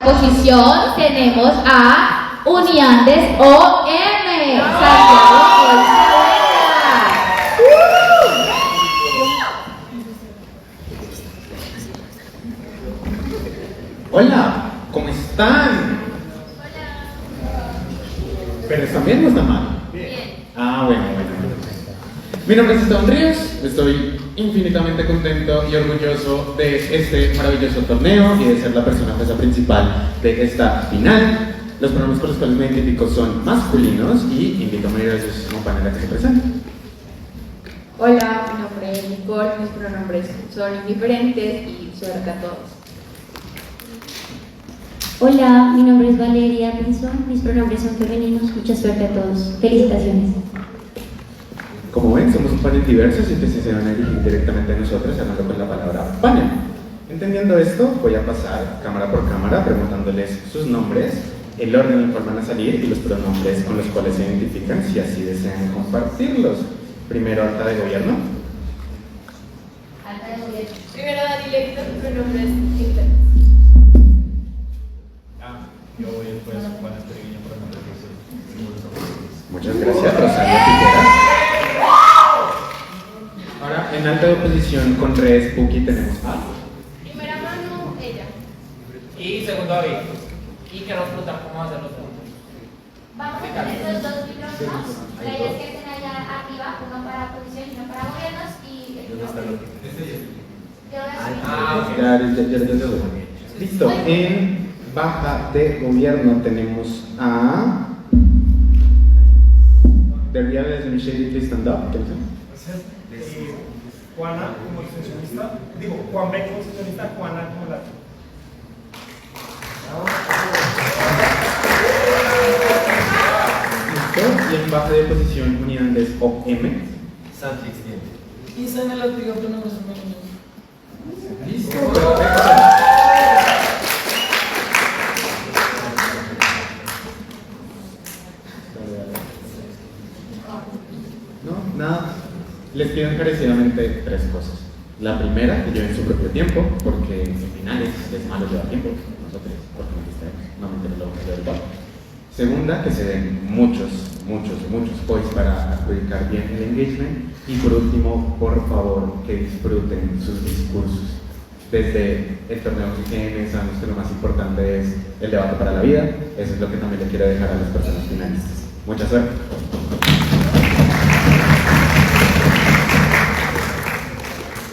Posición tenemos a Uniandes OM, Santiago Hola, ¿cómo están? Pero están bien o están mal. Bueno. Mi nombre es Esteban Ríos, estoy infinitamente contento y orgulloso de este maravilloso torneo y de ser la persona principal de esta final. Los pronombres con los cuales me identifico son masculinos y invito a María a sus compañeras que se presenten. Hola, mi nombre es Nicole, mis pronombres son indiferentes y suerte a todos. Hola, mi nombre es Valeria Pinzón, mis pronombres son femeninos, mucha suerte a todos. Felicitaciones. Como ven, somos un panel diversos y ustedes se van a dirigir directamente a nosotros hablando con la palabra panel. Entendiendo esto, voy a pasar cámara por cámara preguntándoles sus nombres, el orden en el cual van a salir y los pronombres con los cuales se identifican si así desean compartirlos. Primero, acta de gobierno. Alta de gobierno. Primero, Dani Lector, pronombres internos. Yo voy después Juan Estreguiño, pronombres de Muchas gracias, Rosario Figueras. Ahora, en alta de oposición con Res Puki tenemos a... Primera mano, ella. Y segundo David. Y que nos preguntar cómo hacer los puntos. Vamos a tener los dos micrófonos. La idea es que estén allá arriba, uno para oposición y uno para gobiernos. Y el micrófono. Ya. Listo. En baja de gobierno tenemos a... The Real is Michelle, please stand up. Juana como extensionista, Juan B como extensionista, Juana como la. Listo. Y en baja de oposición Uniandes OM. Santrix tiene. Y se me lo digo pronombres femeninos. Listo, perfecto. No, nada. Les pido encarecidamente tres cosas. La primera, que lleven su propio tiempo, porque en finales es malo llevar tiempo. Nosotros, porque nos distraemos, no me lo vamos a hacer igual. Segunda, que se den muchos points para adjudicar bien el engagement. Y por último, por favor, que disfruten sus discursos. Desde el torneo GGN sabemos que lo más importante es el debate para la vida. Eso es lo que también le quiero dejar a las personas finalistas. Mucha suerte.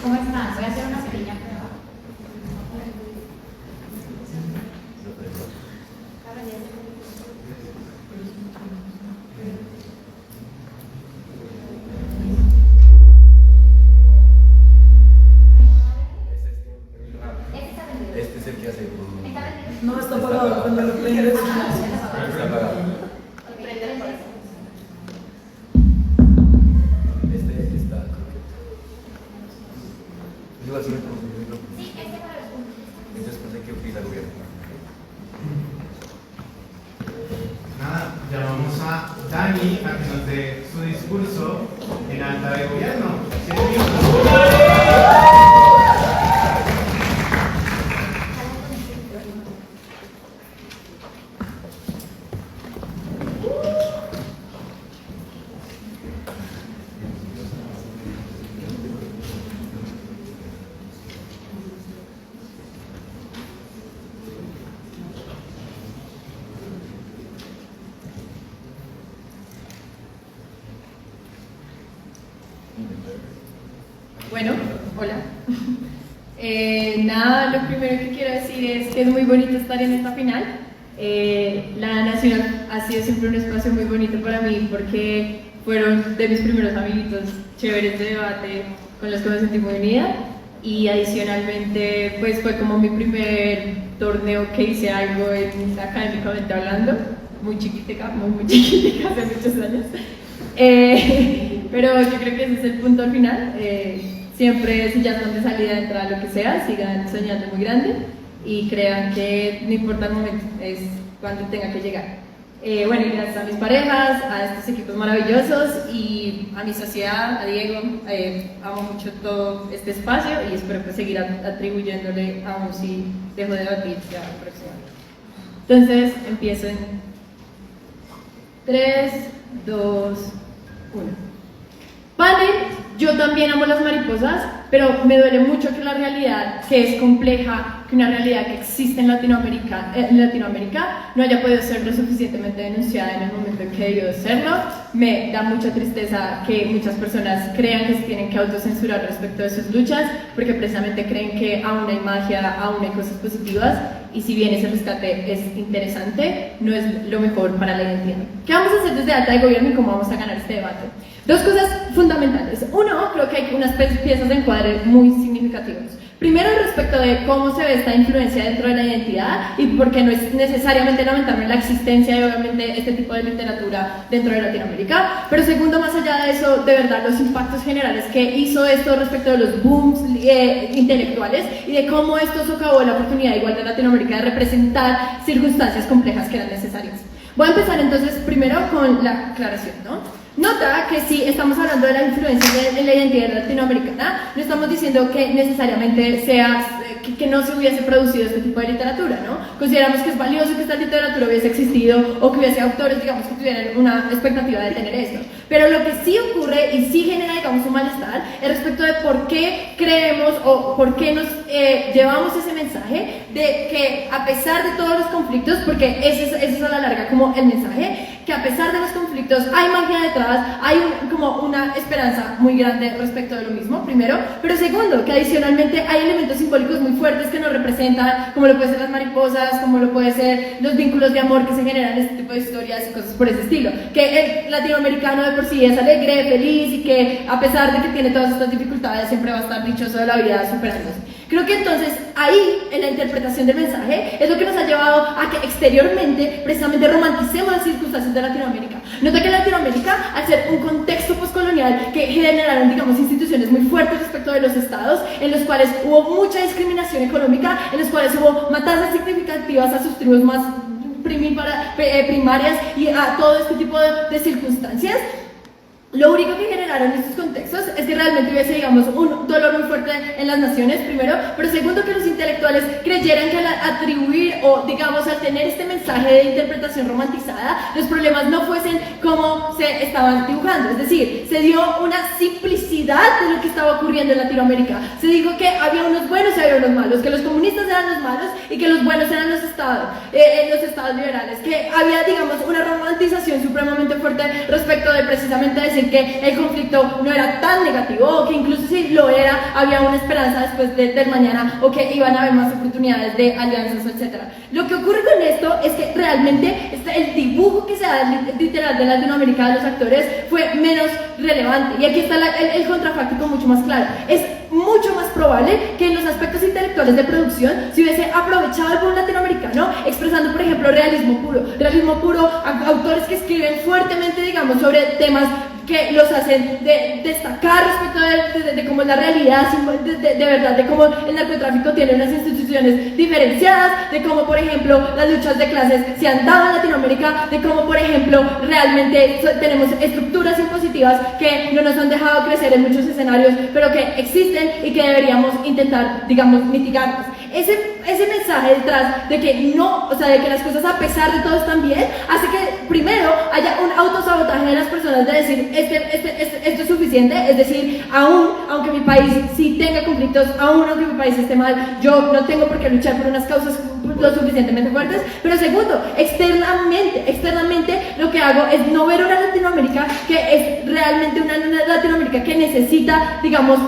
¿Cómo están? Voy a hacer una pequeña prueba. Este es el que hace. No está apagado cuando lo prendes. Está apagado. Este está. Yo así me confundí. Sí, para los puntos. Entonces pensé que opina el gobierno. Nada, llamamos a Dani a que nos dé su discurso en alta de gobierno. 7 minutos. Bueno, hola. Nada, lo primero que quiero decir es que es muy bonito estar en esta final. La Nacional ha sido siempre un espacio muy bonito para mí porque fueron de mis primeros amiguitos chéveres de debate con los que me sentí muy unida y adicionalmente pues fue como mi primer torneo que hice algo académicamente hablando, muy chiquitica hace muchos años. Pero yo creo que ese es el punto al final. Siempre, si ya están de salida, de entrada, lo que sea, sigan soñando muy grande y crean que no importa el momento, es cuando tenga que llegar. Bueno, y gracias a mis parejas, a estos equipos maravillosos y a mi sociedad, a Diego, amo mucho todo este espacio y espero pues seguir atribuyéndole aún si dejo de debatir ya próximamente. Entonces, empiezo en 3, 2, 1. Panel, yo también amo las mariposas, pero me duele mucho que la realidad, que es compleja, que una realidad que existe en Latinoamérica no haya podido ser lo suficientemente denunciada en el momento en que debió de serlo. Me da mucha tristeza que muchas personas crean que se tienen que autocensurar respecto de sus luchas, porque precisamente creen que aún hay magia, aún hay cosas positivas, y si bien ese rescate es interesante, no es lo mejor para la identidad. ¿Qué vamos a hacer desde Alta de Gobierno y cómo vamos a ganar este debate? Dos cosas fundamentales. Uno, creo que hay unas piezas de encuadre muy significativas. Primero, respecto de cómo se ve esta influencia dentro de la identidad y por qué no es necesariamente lamentable la existencia de obviamente este tipo de literatura dentro de Latinoamérica. Pero segundo, más allá de eso, de verdad, los impactos generales que hizo esto respecto de los booms intelectuales y de cómo esto socavó la oportunidad igual de Latinoamérica de representar circunstancias complejas que eran necesarias. Voy a empezar entonces primero con la aclaración, ¿no? Nota que si estamos hablando de la influencia de la identidad latinoamericana, no estamos diciendo que necesariamente que no se hubiese producido este tipo de literatura, ¿no? Consideramos que es valioso que esta literatura hubiese existido o que hubiese autores, digamos, que tuvieran una expectativa de tener esto. Pero lo que sí ocurre y sí genera, digamos, un malestar es respecto de por qué creemos o por qué nos llevamos ese mensaje de que a pesar de todos los conflictos, porque ese es a la larga como el mensaje, que a pesar de los conflictos hay magia detrás, hay como una esperanza muy grande respecto de lo mismo, primero, pero segundo, que adicionalmente hay elementos simbólicos muy fuertes que nos representan, como lo pueden ser las mariposas, como lo pueden ser los vínculos de amor que se generan en este tipo de historias y cosas por ese estilo, que el latinoamericano de por sí es alegre, feliz y que a pesar de que tiene todas estas dificultades siempre va a estar dichoso de la vida superándose. Creo que entonces ahí, en la interpretación del mensaje, es lo que nos ha llevado a que exteriormente precisamente romanticemos las circunstancias de Latinoamérica. Nota que Latinoamérica, al ser un contexto postcolonial que generaron, digamos, instituciones muy fuertes respecto de los estados, en los cuales hubo mucha discriminación económica, en los cuales hubo matanzas significativas a sus tribus más primarias y a todo este tipo de circunstancias, lo único que generaron estos contextos es que realmente hubiese, digamos, un dolor muy fuerte en las naciones, primero, pero segundo, que los intelectuales creyeran que al atribuir o, digamos, al tener este mensaje de interpretación romantizada, los problemas no fuesen como se estaban dibujando. Es decir, se dio una simplicidad de lo que estaba ocurriendo en Latinoamérica. Se dijo que había unos buenos y había unos malos, que los comunistas eran los malos y que los buenos eran los estados liberales, que había, digamos, una romantización supremamente fuerte respecto de precisamente decir que el conflicto no era tan negativo, o que incluso si lo era, había una esperanza después del mañana, o que iban a haber más oportunidades de alianzas, etc. Lo que ocurre con esto es que realmente el dibujo que se da literal de Latinoamérica de los actores fue menos relevante, y aquí está el contrafáctico mucho más claro. Es mucho más probable que en los aspectos intelectuales de producción se hubiese aprovechado el boom latinoamericano expresando, por ejemplo, realismo puro, autores que escriben fuertemente, digamos, sobre temas que los hacen destacar respecto de cómo es la realidad, de verdad, de cómo el narcotráfico tiene unas instituciones diferenciadas, de cómo, por ejemplo, las luchas de clases se han dado en Latinoamérica, de cómo, por ejemplo, realmente tenemos estructuras impositivas que no nos han dejado crecer en muchos escenarios, pero que existen y que deberíamos intentar, digamos, mitigarlas. Ese mensaje detrás de que no, o sea, de que las cosas a pesar de todo están bien, hace que primero haya un autosabotaje de las personas de decir esto es suficiente, es decir, aunque mi país sí tenga conflictos, aunque mi país esté mal, yo no tengo por qué luchar por unas causas lo suficientemente fuertes. Pero segundo, externamente lo que hago es no ver una Latinoamérica que es realmente una Latinoamérica que necesita, digamos,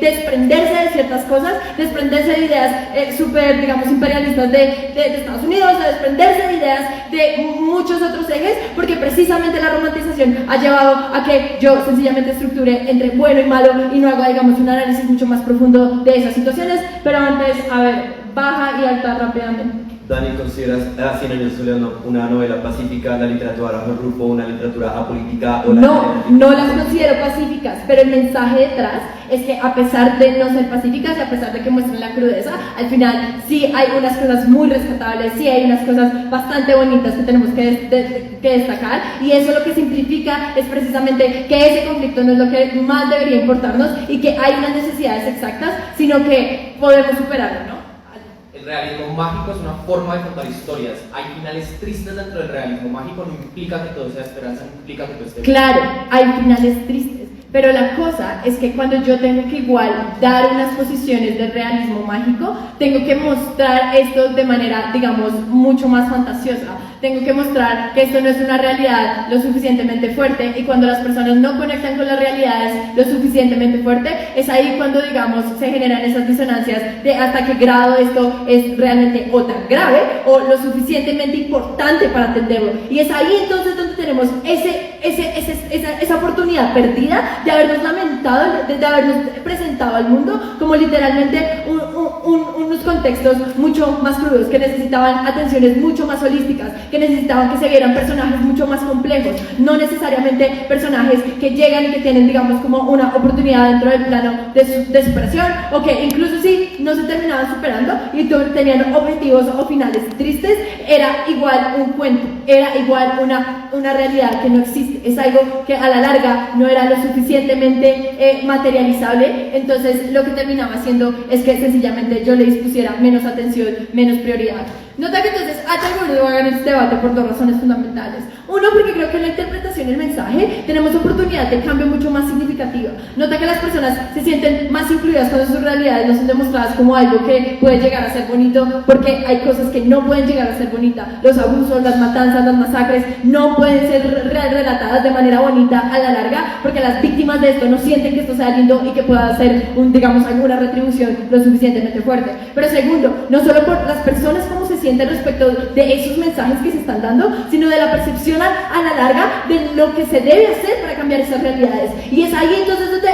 desprenderse de ciertas cosas, desprenderse de ideas súper, digamos, imperialistas de Estados Unidos, desprenderse de ideas de muchos otros ejes, porque precisamente la romantización ha llevado a que yo sencillamente estructure entre bueno y malo y no haga, digamos, un análisis mucho más profundo de esas situaciones. Pero antes, a ver, baja y alta rápidamente. Dani, ¿consideras a 100 años de soledad una novela pacífica, la literatura bajo el grupo, una literatura apolítica o la... No las considero pacíficas, pero el mensaje detrás es que a pesar de no ser pacíficas y a pesar de que muestran la crudeza, al final sí hay unas cosas muy rescatables, sí hay unas cosas bastante bonitas que tenemos que destacar, y eso lo que simplifica es precisamente que ese conflicto no es lo que más debería importarnos y que hay unas necesidades exactas, sino que podemos superarlo, ¿no? El realismo mágico es una forma de contar historias. Hay finales tristes dentro del realismo mágico, no implica que todo sea esperanza, no implica que todo esté bien. Claro, hay finales tristes, pero la cosa es que cuando yo tengo que igual dar unas posiciones de realismo mágico, tengo que mostrar esto de manera, digamos, mucho más fantasiosa. Tengo que mostrar que esto no es una realidad lo suficientemente fuerte, y cuando las personas no conectan con las realidades lo suficientemente fuerte, es ahí cuando, digamos, se generan esas disonancias de hasta qué grado esto es realmente o tan grave o lo suficientemente importante para atenderlo. Y es ahí entonces donde tenemos esa oportunidad perdida de habernos lamentado, de habernos presentado al mundo como literalmente unos contextos mucho más crudos, que necesitaban atenciones mucho más holísticas, que necesitaban que se vieran personajes mucho más complejos, no necesariamente personajes que llegan y que tienen, digamos, como una oportunidad dentro del plano de superación, o que incluso si no se terminaban superando y tenían objetivos o finales tristes, era igual un cuento, era igual una realidad que no existe, es algo que a la larga no era lo suficientemente materializable. Entonces lo que terminaba haciendo es que sencillamente yo le dispusiera menos atención, menos prioridad. Nota que entonces Attenborough hagan este debate por dos razones fundamentales. Uno, porque creo que en la interpretación del mensaje tenemos oportunidad de cambio mucho más significativa. Nota que las personas se sienten más incluidas cuando sus realidades no son demostradas como algo que puede llegar a ser bonito, porque hay cosas que no pueden llegar a ser bonitas. Los abusos, las matanzas, las masacres no pueden ser relatadas de manera bonita a la larga, porque las víctimas de esto no sienten que esto sea lindo y que pueda ser, digamos, alguna retribución lo suficientemente fuerte. Pero segundo, no solo por las personas como se sienten respecto de esos mensajes que se están dando, sino de la percepción a la larga de lo que se debe hacer para cambiar esas realidades. Y es ahí entonces donde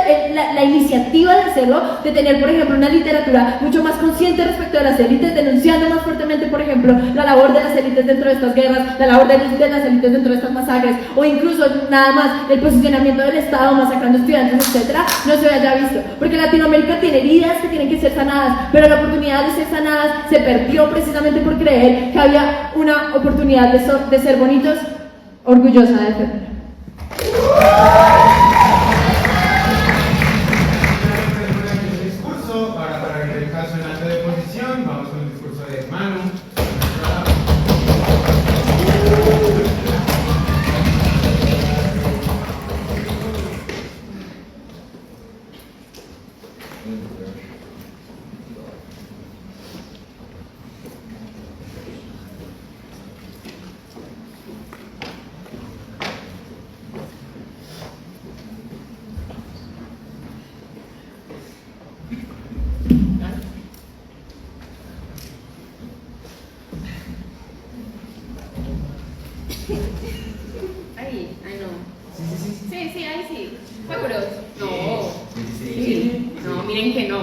la iniciativa de hacerlo, de tener, por ejemplo, una literatura mucho más consciente respecto de las élites, denunciando más fuertemente, por ejemplo, la labor de las élites dentro de estas guerras, la labor de las élites dentro de estas masacres, o incluso nada más el posicionamiento del Estado masacrando estudiantes, etcétera, no se haya visto. Porque Latinoamérica tiene heridas que tienen que ser sanadas, pero la oportunidad de ser sanadas se perdió precisamente por creer que había una oportunidad de ser bonitos, orgullosa de defender. Discurso, ahora para el caso en alta de posición, vamos con el discurso de Manu. Ay, no. Sí, ahí sí. ¿Seguros? No. Sí. No, miren que no.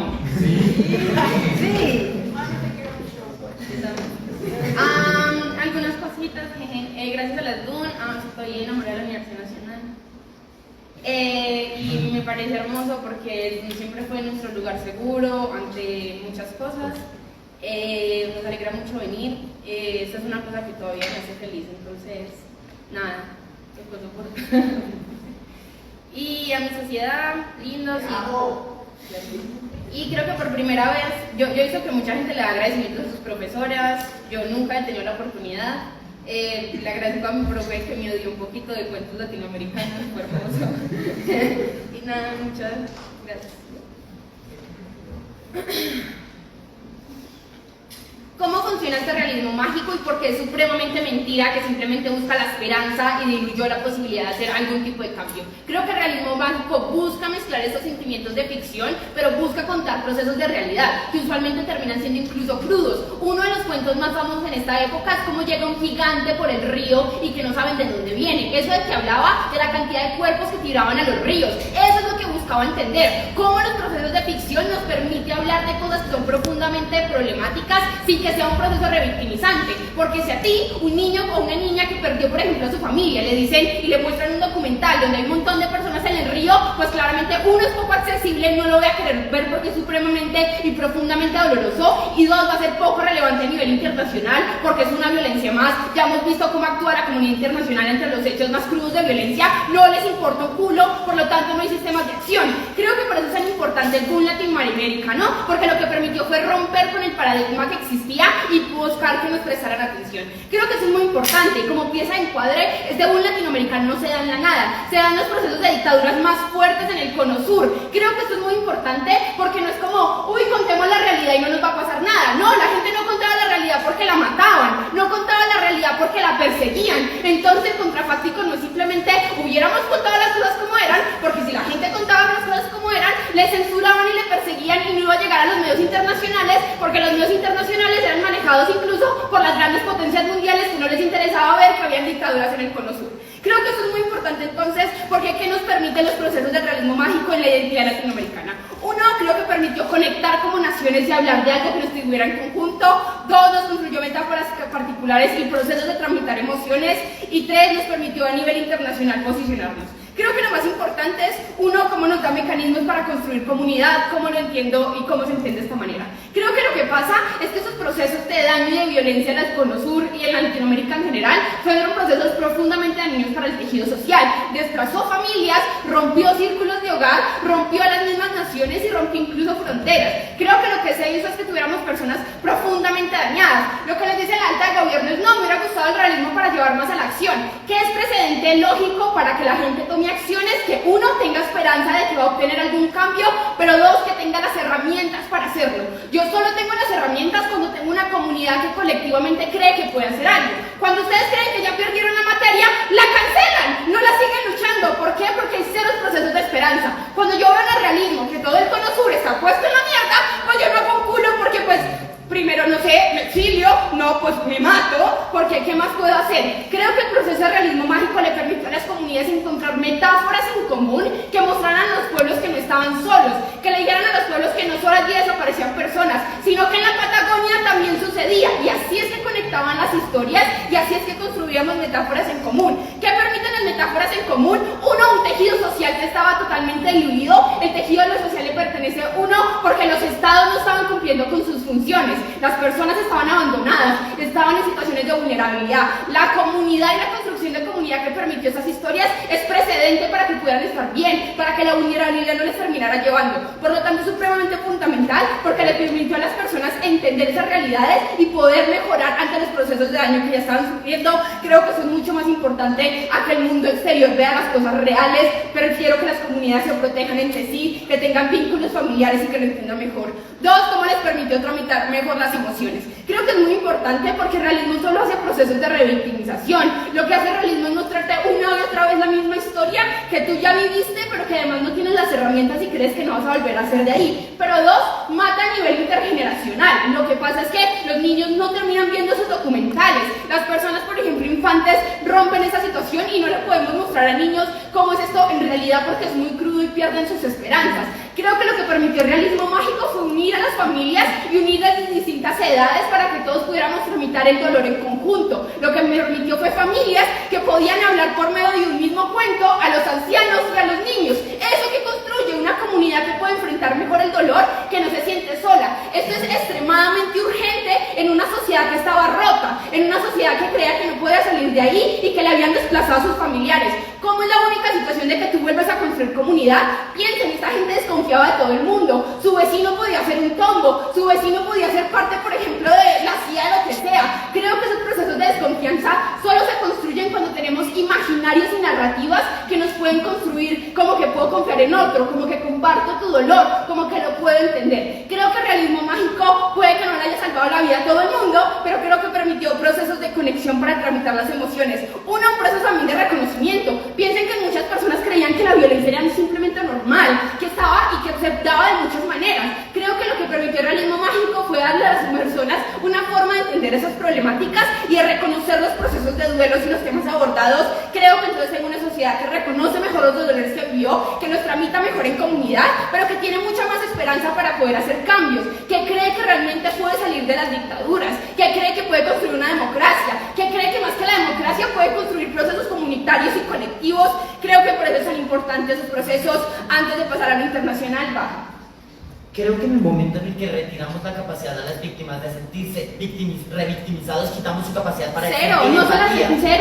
Sí. Algunas cositas, gracias a las DUN, estoy enamorada de la Universidad Nacional. Y me parece hermoso porque siempre fue nuestro lugar seguro ante muchas cosas. Nos alegra mucho venir. Esta es una cosa que todavía me hace feliz, entonces, nada, después por... Y a mi sociedad, lindos y creo que por primera vez, yo he visto que mucha gente le da agradecimientos a sus profesoras, yo nunca he tenido la oportunidad. Le agradezco a mi profe que me dio un poquito de cuentos latinoamericanos, fue hermoso. Y nada, muchas gracias. ¿Cómo funciona este realismo mágico y por qué es supremamente mentira que simplemente busca la esperanza y diluyó la posibilidad de hacer algún tipo de cambio? Creo que el realismo mágico busca mezclar estos sentimientos de ficción, pero busca contar procesos de realidad, que usualmente terminan siendo incluso crudos. Uno de los cuentos más famosos en esta época es cómo llega un gigante por el río y que no saben de dónde viene. Eso de que hablaba de la cantidad de cuerpos que tiraban a los ríos. Eso es lo que buscaba entender. Cómo los procesos de ficción nos permite hablar de cosas que son profundamente problemáticas sin que sea un proceso revictimizante, porque si a ti, un niño o una niña que perdió, por ejemplo, a su familia, le dicen y le muestran un documental donde hay un montón de personas en el río, pues claramente uno es poco accesible, no lo voy a querer ver porque es supremamente y profundamente doloroso, y dos, va a ser poco relevante a nivel internacional porque es una violencia más. Ya hemos visto cómo actúa la comunidad internacional entre los hechos más crudos de violencia, no les importa un culo, por lo tanto no hay sistemas de acción. Creo que por eso es tan importante el boom latinoamericano, porque lo que permitió fue romper con el paradigma que existía policía y buscar que nos prestaran atención. Creo que eso es muy importante. Como pieza de encuadre, este boom latinoamericano no se da en la nada, se dan los procesos de dictaduras más fuertes en el cono sur. Creo que esto es muy importante porque no es como, uy, contemos la realidad y no nos va a pasar nada. No, la gente no contaba la realidad porque la mataban, no contaba la realidad porque la perseguían. Entonces el contrafáctico no es simplemente hubiéramos contado las cosas como eran, porque si la gente contaba las cosas como eran, le censuraban y le perseguían y no iba a llegar a los medios internacionales, porque los medios internacionales eran manejados incluso por las grandes potencias mundiales que no les interesaba ver que habían dictaduras en el cono sur. Creo que eso es muy importante entonces, porque ¿qué nos permiten los procesos de realismo mágico en la identidad latinoamericana? Uno, creo que permitió conectar como naciones y hablar de algo que nos estuviera en conjunto. Dos, nos construyó metáforas particulares y procesos de tramitar emociones. Y tres, nos permitió a nivel internacional posicionarnos. Creo que lo más importante es, uno, cómo nos da mecanismos para construir comunidad, cómo lo entiendo y cómo se entiende de esta manera. Creo que lo que pasa es que esos procesos de daño y de violencia en el cono sur y en Latinoamérica en general fueron procesos profundamente dañinos para el tejido social. Desplazó familias, rompió círculos de hogar, rompió a las mismas naciones y rompió incluso fronteras. Creo que lo que se hizo es que tuviéramos personas profundamente dañadas. Lo que les dice la alta del gobierno es, no, me hubiera gustado el realismo para llevar más a la acción. ¿Qué es precedente lógico para que la gente tome acciones? Que uno, tenga esperanza de que va a obtener algún cambio, pero dos, que tenga las herramientas para hacerlo. Yo solo tengo las herramientas cuando tengo una comunidad que colectivamente cree que puede hacer algo. Cuando ustedes creen que ya perdieron la materia, la cancelan, no la siguen luchando. ¿Por qué? Porque hay ceros procesos de esperanza. Cuando yo veo en el realismo que todo el cono sur está puesto en la mierda, pues yo no hago un culo porque pues primero, no sé, me exilio, no, pues me mato, porque ¿qué más puedo hacer? Creo que el proceso de realismo mágico le permitió a las comunidades encontrar metáforas en común que mostraran a los pueblos que no estaban solos, que le dijeran a los pueblos que no solo allí desaparecían personas, sino que en la Patagonia también sucedía, y así es que conectaban las historias, y así es que construíamos metáforas en común. ¿Qué permiten las metáforas en común? Uno, un tejido social que estaba totalmente diluido. El tejido de lo social le pertenece uno porque los estados no estaban cumpliendo con sus funciones. Las personas estaban abandonadas, estaban en situaciones de vulnerabilidad. La comunidad y la construcción de comunidad que permitió esas historias es precedente para que pudieran estar bien, para que la vulnerabilidad no les terminara llevando. Por lo tanto, es supremamente fundamental porque le permitió a las personas entender esas realidades y poder mejorar ante los procesos de daño que ya estaban sufriendo. Creo que eso es mucho más importante a que el mundo exterior vea las cosas reales. Prefiero que las comunidades se protejan entre sí, que tengan vínculos familiares y que lo entiendan mejor. Dos, cómo les permitió tramitar mejor las emociones. Creo que es muy importante porque el realismo solo hace procesos de revictimización. Lo que hace el realismo es mostrarte una y otra vez la misma historia que tú ya viviste, pero que además no tienes las herramientas y crees que no vas a volver a hacer de ahí. Pero dos, mata a nivel intergeneracional. Lo que pasa es que los niños no terminan viendo esos documentales. Las personas, por ejemplo, infantes, rompen esa situación y no le podemos mostrar a niños cómo es esto en realidad porque es muy crudo y pierden sus esperanzas. Creo que lo que permitió el realismo mágico fue unir a las familias y unir a las distintas edades para que todos pudiéramos tramitar el dolor en conjunto. Lo que me permitió fue familias que podían hablar por medio de un mismo cuento a los ancianos y a los niños. Eso que construye una comunidad que puede enfrentar mejor el dolor, que no se siente sola. Esto es extremadamente urgente en una sociedad que estaba rota, en una sociedad que creía que no podía salir de ahí y que le habían desplazado a sus familiares. ¿Cómo es la única situación de que tú vuelves a construir comunidad? Piensen, esta gente desconfiaba de todo el mundo. Su vecino podía ser un tombo, su vecino podía ser parte, por ejemplo, de la CIA, de lo que sea. Creo que esos procesos de desconfianza solo se construyen cuando tenemos imaginarios y narrativas que nos pueden construir como que puedo confiar en otro, como que comparto tu dolor, como que lo puedo entender. Creo que el realismo mágico puede que no le haya salvado la vida a todo el mundo, pero creo que permitió procesos de conexión para tramitar las emociones. Un proceso también de reconocimiento. Piensen que muchas personas creían que la violencia era simplemente normal, que estaba y que aceptaba de muchas maneras. Creo que lo que permitió el realismo mágico fue darle a las personas una forma de entender esas problemáticas y de reconocer los procesos de duelos y los temas abordados. Creo que entonces en una sociedad que reconoce mejor los dolores que vivió, que los tramita mejor en comunidad, pero que tiene mucha más esperanza para poder hacer cambios, que cree que realmente puede salir de las dictaduras, que cree que puede construir una democracia, que cree que más que la democracia puede construir procesos comunitarios y colectivos. Creo que por eso son importantes esos procesos antes de pasar a lo internacional. Creo que en el momento en el que retiramos la capacidad de las víctimas de sentirse revictimizados, quitamos su capacidad para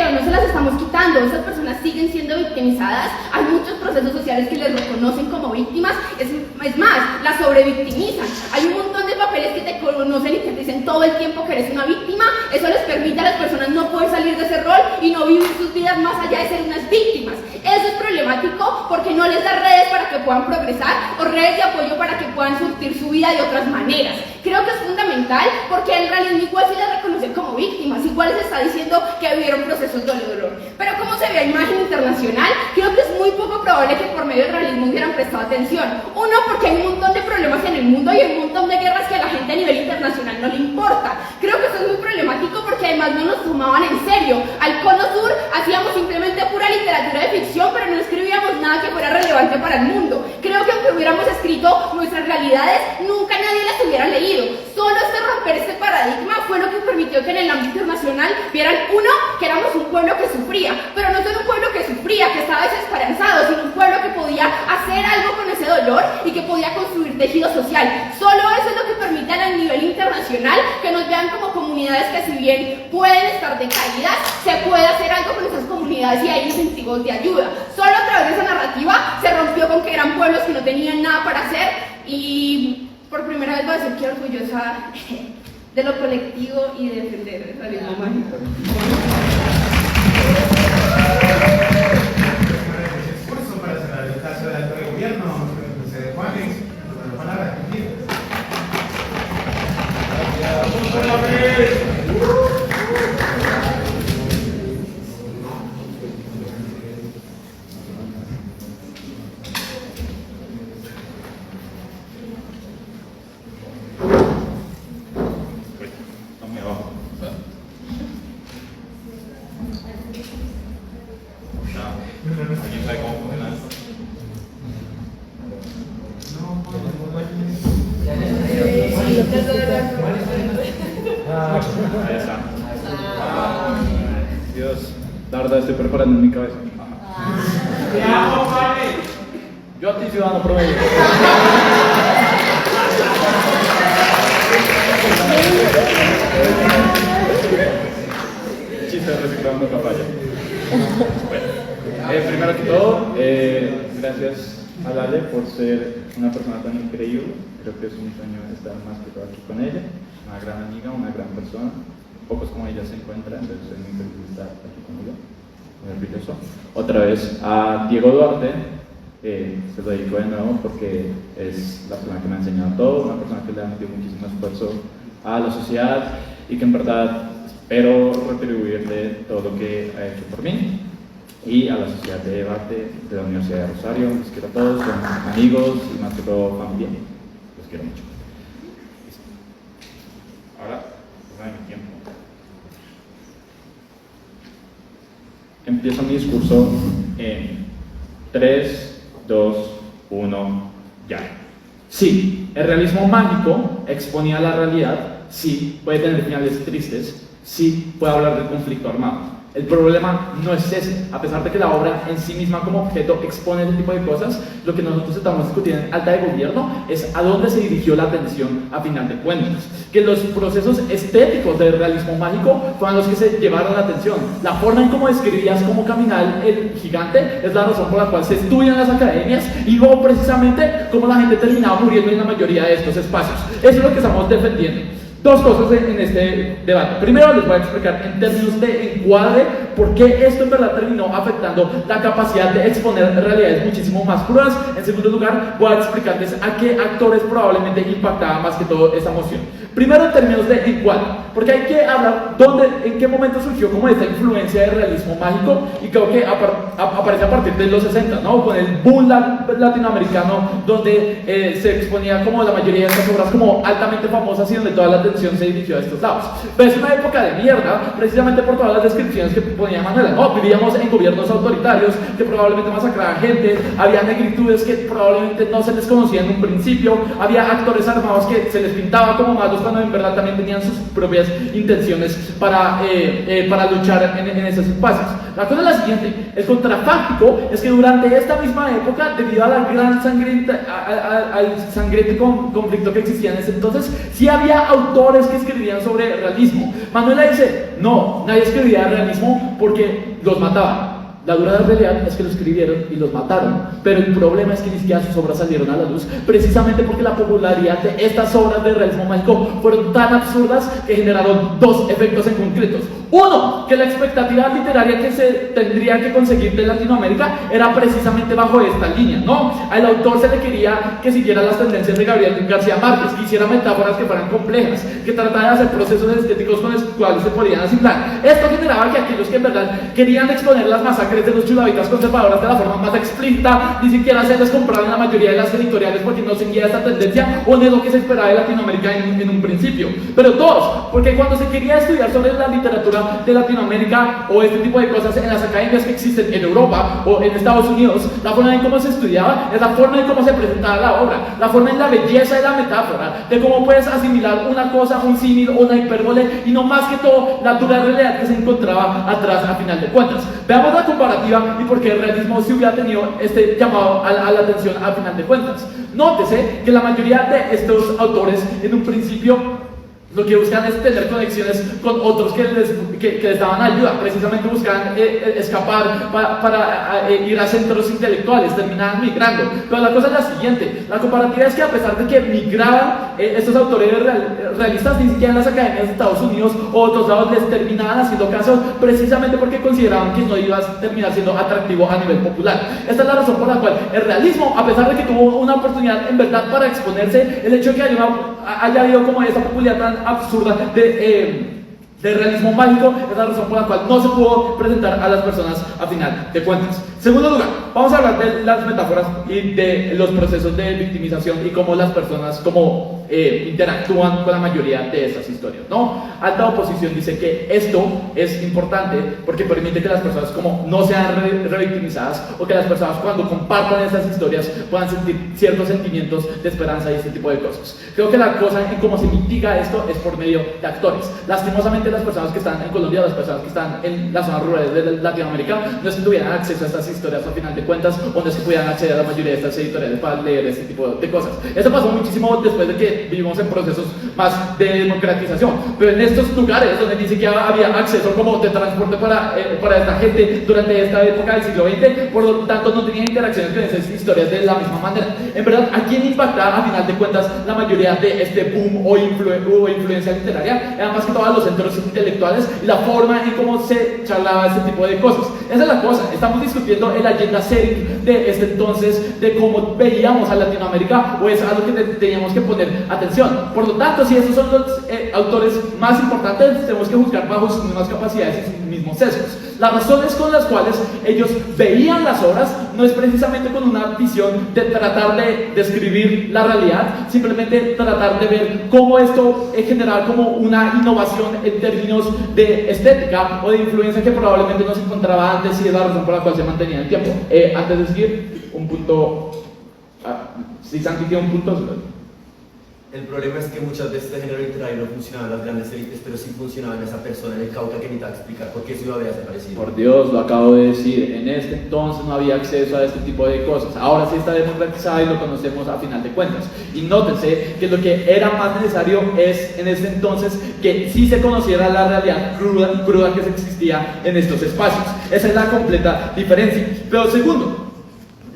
no se las estamos quitando. Esas personas siguen siendo victimizadas. Hay muchos procesos sociales que les reconocen como víctimas. Es más, las sobrevictimizan. Hay un montón de de papeles que te conocen y que te dicen todo el tiempo que eres una víctima. Eso les permite a las personas no poder salir de ese rol y no vivir sus vidas más allá de ser unas víctimas. Eso es problemático porque no les da redes para que puedan progresar o redes de apoyo para que puedan surtir su vida de otras maneras. Creo que es fundamental porque el realismo igual se les reconoce como víctimas, igual les está diciendo que vivieron procesos de dolor. Pero como se ve a imagen internacional, creo que es muy poco probable que por medio del realismo hubieran prestado atención. Uno, porque hay un montón de problemas en el mundo y hay un montón de guerras que a la gente a nivel internacional no le importa. Creo que eso es muy problemático porque además no nos tomaban en serio. Al Cono Sur hacíamos simplemente pura literatura de ficción, pero no escribíamos nada que fuera relevante para el mundo. Creo que aunque hubiéramos escrito nuestras realidades, nunca nadie las hubiera leído. Solo romper este paradigma fue lo que permitió que en el ámbito internacional vieran, uno, que éramos un pueblo que sufría, pero no solo un pueblo que sufría, que estaba desesperanzado, sino un pueblo que podía hacer algo con ese dolor y que podía construir tejido social. Solo eso es lo que permite a nivel internacional que nos vean como comunidades que, si bien pueden estar decaídas, se puede hacer algo con esas comunidades y hay incentivos de ayuda. Solo a través de esa narrativa se rompió con que eran pueblos que no tenían nada para hacer y por primera vez voy a decir que orgullosa de lo colectivo y de defender el realismo mágico. Discurso para cerrar el caso del alto de gobierno, José Juárez, la palabra. ¿Alguien sabe cómo funciona esto? Ahí está. Dios, la verdad estoy preparando en mi cabeza. Yo a ti, ciudadano promedio. Chiste reciclando papaya. Bueno, primero que todo, gracias a Lale por ser una persona tan increíble. Creo que es un sueño estar más que todo aquí con ella. Una gran amiga, una gran persona. Pocos como ella se encuentran, entonces es muy feliz de estar aquí con ella. Muy orgulloso. Otra vez a Diego Duarte, se lo dedico de nuevo porque es la persona que me ha enseñado todo, una persona que le ha metido muchísimo esfuerzo a la sociedad y que en verdad espero retribuirle todo lo que ha hecho por mí. Y a la sociedad de debate de la Universidad de Rosario. Los quiero a todos, son amigos y más que todo familia. Los quiero mucho. Ahora, pues mi tiempo. Empiezo mi discurso en 3, 2, 1, ya. Sí, el realismo mágico exponía la realidad. Sí, puede tener finales tristes. Sí, puede hablar del conflicto armado. El problema no es ese, a pesar de que la obra en sí misma como objeto expone ese tipo de cosas, lo que nosotros estamos discutiendo en Alta de Gobierno es a dónde se dirigió la atención a final de cuentas. Que los procesos estéticos del realismo mágico fueron los que se llevaron la atención. La forma en cómo describías cómo caminaba el gigante es la razón por la cual se estudian las academias y luego precisamente cómo la gente terminaba muriendo en la mayoría de estos espacios. Eso es lo que estamos defendiendo. Dos cosas en este debate. Primero les voy a explicar en términos de encuadre por qué esto en verdad terminó afectando la capacidad de exponer realidades muchísimo más crudas. En segundo lugar, voy a explicarles a qué actores probablemente impactaba más que todo esta moción. Primero en términos de encuadre, porque hay que hablar en qué momento surgió como esta influencia del realismo mágico y creo que aparece a partir de los 60, ¿no? Con el boom latinoamericano donde se exponía como la mayoría de estas obras como altamente famosas y donde toda la atención se dirigió a estos lados. Pero es una época de mierda, precisamente por todas las descripciones que ponía Manuela, ¿no? Vivíamos en gobiernos autoritarios que probablemente masacraban gente, había negritudes que probablemente no se les conocía en un principio, había actores armados que se les pintaba como malos cuando en verdad también tenían sus propias intenciones para luchar en esos espacios. La cosa es la siguiente, el contrafáctico es que durante esta misma época, debido a la gran al sangriento conflicto que existía en ese entonces, sí había autores que escribían sobre realismo. Manuela dice, no, nadie escribía realismo porque los mataban. La dura realidad es que lo escribieron y los mataron, pero el problema es que ni siquiera sus obras salieron a la luz, precisamente porque la popularidad de estas obras de realismo mágico fueron tan absurdas que generaron dos efectos en concretos. Uno, que la expectativa literaria que se tendría que conseguir de Latinoamérica era precisamente bajo esta línea, ¿no? Al autor se le quería que siguiera las tendencias de Gabriel García Márquez, que hiciera metáforas que fueran complejas, que tratara de hacer procesos estéticos con los cuales se podían asimilar. Esto generaba que aquellos que en verdad querían exponer las masacres de los chulavitas conservadoras de la forma más explícita, ni siquiera se les compraban en la mayoría de las editoriales porque no seguía esta tendencia o no es lo que se esperaba de Latinoamérica en un principio. Pero dos, porque cuando se quería estudiar sobre la literatura de Latinoamérica o este tipo de cosas en las academias que existen en Europa o en Estados Unidos, la forma en cómo se estudiaba es la forma en cómo se presentaba la obra, la forma en la belleza de la metáfora, de cómo puedes asimilar una cosa, un símil o una hipérbole y no más que todo la dura realidad que se encontraba atrás a final de cuentas. Veamos la comparativa y por qué el realismo sí hubiera tenido este llamado a la atención a final de cuentas. Nótese que la mayoría de estos autores en un principio lo que buscan es tener conexiones con otros que les daban ayuda, precisamente buscaban escapar para ir a centros intelectuales, terminaban migrando. Pero la cosa es la siguiente, la comparativa es que a pesar de que migraban estos autores realistas, ni siquiera en las academias de Estados Unidos o otros lados les terminaban haciendo caso, precisamente porque consideraban que no iba a terminar siendo atractivo a nivel popular. Esta es la razón por la cual el realismo, a pesar de que tuvo una oportunidad en verdad para exponerse, el hecho de que haya habido como esa popularidad tan absurda de realismo mágico es la razón por la cual no se pudo presentar a las personas a final de cuentas. Segundo lugar, vamos a hablar de las metáforas y de los procesos de victimización y cómo las personas interactúan con la mayoría de estas historias, ¿no? Alta Oposición dice que esto es importante porque permite que las personas como no sean revictimizadas o que las personas cuando compartan estas historias puedan sentir ciertos sentimientos de esperanza y este tipo de cosas. Creo que la cosa en cómo se mitiga esto es por medio de actores. Lastimosamente las personas que están en Colombia, las personas que están en las zonas rurales de Latinoamérica no es que tuvieran acceso a estas historias a final de cuentas o no es que pudieran acceder a la mayoría de estas editoriales para leer este tipo de cosas. Eso pasó muchísimo después de que vivimos en procesos más de democratización, pero en estos lugares donde ni siquiera había acceso como de transporte para esta gente durante esta época del siglo XX, por lo tanto no tenían interacciones con esas historias de la misma manera. En verdad, ¿a quién impactaba a final de cuentas la mayoría de este boom o influencia literaria? Eran más que todos los centros intelectuales y la forma en cómo se charlaba este tipo de cosas. Esa es la cosa, estamos discutiendo el agenda setting de este entonces, de cómo veíamos a Latinoamérica, o es algo que teníamos que poner atención. Por lo tanto, si esos son los autores más importantes, tenemos que juzgar bajo sus mismas capacidades y sus mismos sesgos. Las razones con las cuales ellos veían las obras no es precisamente con una visión de tratar de describir la realidad, simplemente tratar de ver cómo esto generaba como una innovación en términos de estética o de influencia que probablemente no se encontraba antes y es la razón por la cual se mantenía en el tiempo. Antes de seguir, un punto. Si Santi tiene un punto. El problema es que muchas veces este género literario no funcionaba en las grandes élites, pero sí funcionaba en esa persona, en el cauta que necesitaba explicar por qué eso iba a haber desaparecido. Por Dios, lo acabo de decir, en este entonces no había acceso a este tipo de cosas. Ahora sí está democratizado y lo conocemos a final de cuentas. Y nótense que lo que era más necesario es en este entonces que sí se conociera la realidad cruda que existía en estos espacios. Esa es la completa diferencia. Pero segundo,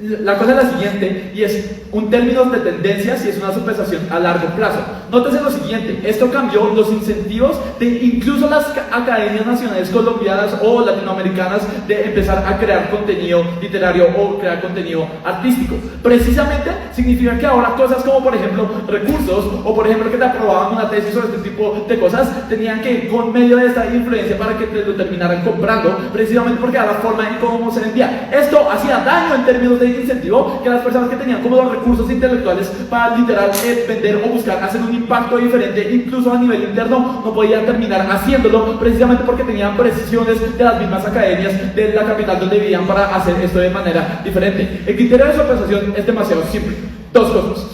la cosa es la siguiente, y es un término de tendencias y es una superación a largo plazo. Nótese lo siguiente, esto cambió los incentivos de incluso las academias nacionales colombianas o latinoamericanas de empezar a crear contenido literario o crear contenido artístico. Precisamente significa que ahora cosas como por ejemplo recursos o por ejemplo que te aprobaban una tesis sobre este tipo de cosas tenían que ir con medio de esta influencia para que te lo terminaran comprando, precisamente porque era la forma en cómo se vendía. Esto hacía daño en términos de incentivo, que las personas que tenían como los recursos intelectuales para literal vender o buscar hacer un impacto diferente incluso a nivel interno no podían terminar haciéndolo precisamente porque tenían precisiones de las mismas academias de la capital donde vivían para hacer esto de manera diferente. El criterio de su apreciación es demasiado simple. Dos cosas.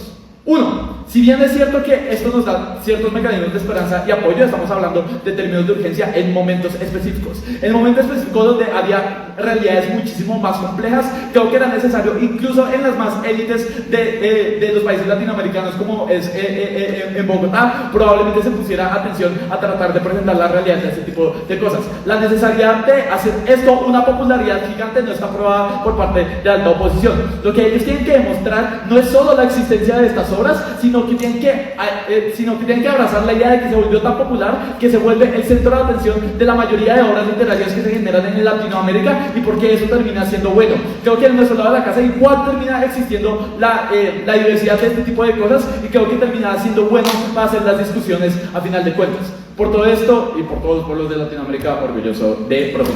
Uno, Si bien es cierto que esto nos da ciertos mecanismos de esperanza y apoyo, estamos hablando de términos de urgencia en momentos específicos. En momentos específicos donde había realidades muchísimo más complejas, creo que era necesario, incluso en las más élites de los países latinoamericanos como es en Bogotá, probablemente se pusiera atención a tratar de presentar la realidad de ese tipo de cosas. La necesidad de hacer esto una popularidad gigante no está aprobada por parte de la alta oposición. Lo que ellos tienen que demostrar no es solo la existencia de estas obras, sino que tienen que abrazar la idea de que se volvió tan popular que se vuelve el centro de atención de la mayoría de obras literarias que se generan en Latinoamérica, y porque eso termina siendo bueno. Creo que en nuestro lado de la casa igual termina existiendo la diversidad de este tipo de cosas, y creo que termina siendo bueno para hacer las discusiones a final de cuentas. Por todo esto y por todos los pueblos de Latinoamérica, orgulloso de Profe.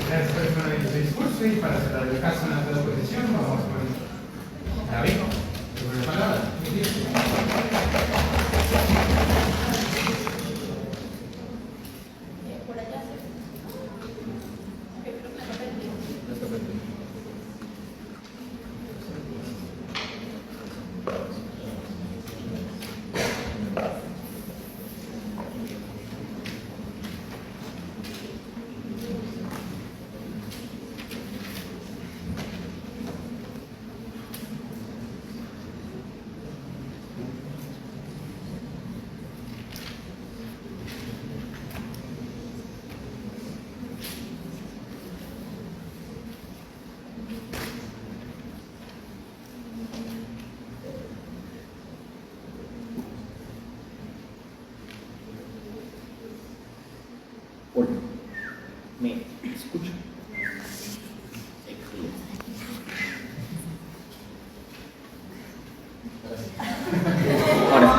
Gracias por exponer su discurso, y para cerrar el caso en la de oposición, vamos con David. Sobre la palabra. ¿Me escucha? Ahora.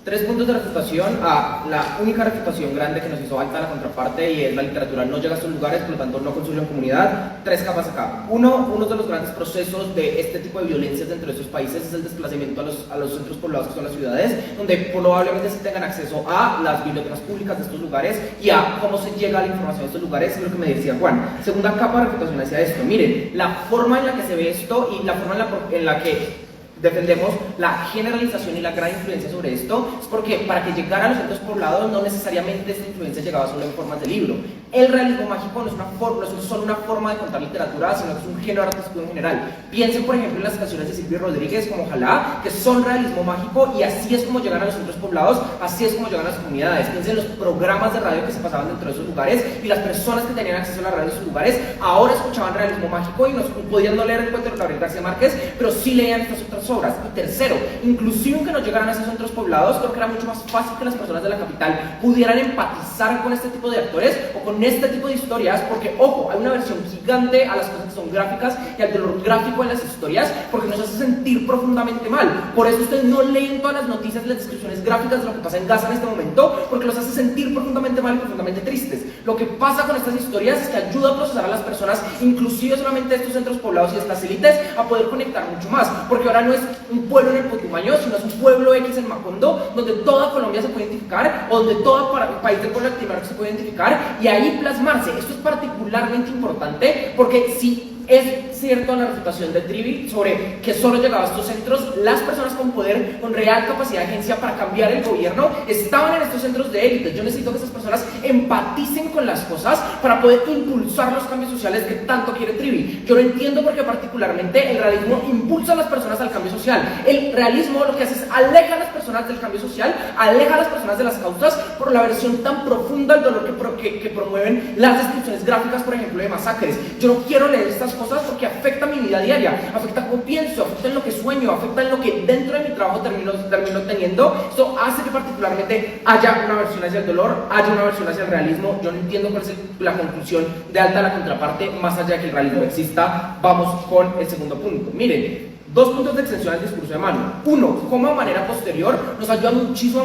Tres puntos de refutación a la única refutación grande que nos hizo alta la contraparte, y es la literatura no llega a estos lugares, por lo tanto no construye en comunidad. Tres capas acá. Uno de los grandes procesos de este tipo de violencias dentro de estos países es el desplazamiento a los centros poblados, que son las ciudades, donde probablemente se tengan acceso a las bibliotecas públicas de estos lugares y a cómo se llega a la información de estos lugares, es lo que me decía Juan. Segunda capa de refutación hacia esto. Miren, la forma en la que se ve esto y la forma en la que defendemos la generalización y la gran influencia sobre esto es porque para que llegara a los centros poblados no necesariamente esta influencia llegaba solo en formas de libro. El realismo mágico no es solo una forma de contar literatura, sino que es un género artístico en general. Piensen por ejemplo en las canciones de Silvio Rodríguez como Ojalá, que son realismo mágico, y así es como llegan a los centros poblados, así es como llegan a las comunidades. Piensen en los programas de radio que se pasaban dentro de esos lugares, y las personas que tenían acceso a la radio de esos lugares ahora escuchaban realismo mágico y no podían no leer el cuento de Gabriel García Márquez, pero sí leían estas otras obras. Y tercero, inclusive aunque no llegaran a esos centros poblados, creo que era mucho más fácil que las personas de la capital pudieran empatizar con este tipo de actores o con este tipo de historias, porque ojo, hay una versión gigante a las cosas que son gráficas y al dolor gráfico en las historias, porque nos hace sentir profundamente mal. Por eso ustedes no leen todas las noticias y las descripciones gráficas de lo que pasa en Gaza en este momento, porque los hace sentir profundamente mal y profundamente tristes. Lo que pasa con estas historias es que ayuda a procesar a las personas, inclusive solamente de estos centros poblados y de estas élites, a poder conectar mucho más, porque ahora no es un pueblo en el Putumayo, sino es un pueblo X en Macondo, donde toda Colombia se puede identificar, o donde todo país del pueblo latinoamericano se puede identificar, y ahí plasmarse. Esto es particularmente importante porque si es cierto la refutación de Trivi sobre que solo llegaba a estos centros, las personas con poder, con real capacidad de agencia para cambiar el gobierno, estaban en estos centros de élite. Yo necesito que estas personas empaticen con las cosas para poder impulsar los cambios sociales que tanto quiere Trivi. Yo lo entiendo porque particularmente el realismo impulsa a las personas al cambio social. El realismo lo que hace es aleja a las personas del cambio social, aleja a las personas de las causas por la versión tan profunda del dolor que promueven las descripciones gráficas, por ejemplo, de masacres. Yo no quiero leer estas cosas porque afecta mi vida diaria, afecta cómo pienso, afecta en lo que sueño, afecta en lo que dentro de mi trabajo termino teniendo. Esto hace que particularmente haya una versión hacia el dolor, haya una versión hacia el realismo. Yo no entiendo cuál es la conclusión de alta la contraparte, más allá de que el realismo exista. Vamos con el segundo punto. Miren, dos puntos de extensión al discurso de Manu. Uno, cómo de manera posterior nos ayuda muchísimo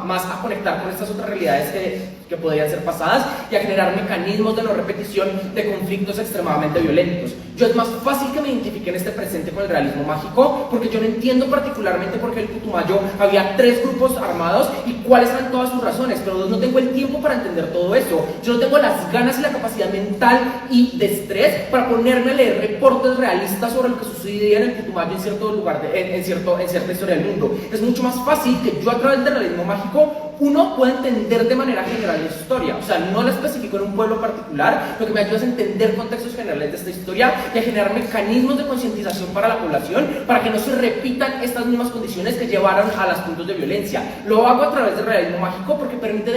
más a conectar con estas otras realidades que que podrían ser pasadas y a generar mecanismos de no repetición de conflictos extremadamente violentos. Yo es más fácil que me identifique en este presente con el realismo mágico porque yo no entiendo particularmente por qué en el Putumayo había 3 grupos armados y cuáles eran todas sus razones, pero no tengo el tiempo para entender todo eso. Yo no tengo las ganas y la capacidad mental y de estrés para ponerme a leer reportes realistas sobre lo que sucedía en el Putumayo en cierto lugar, en cierta historia del mundo. Es mucho más fácil que yo a través del realismo mágico uno puede entender de manera general la historia, o sea, no la especifico en un pueblo particular, lo que me ayuda es entender contextos generales de esta historia y a generar mecanismos de concientización para la población para que no se repitan estas mismas condiciones que llevaron a los puntos de violencia. Lo hago a través del realismo mágico porque permite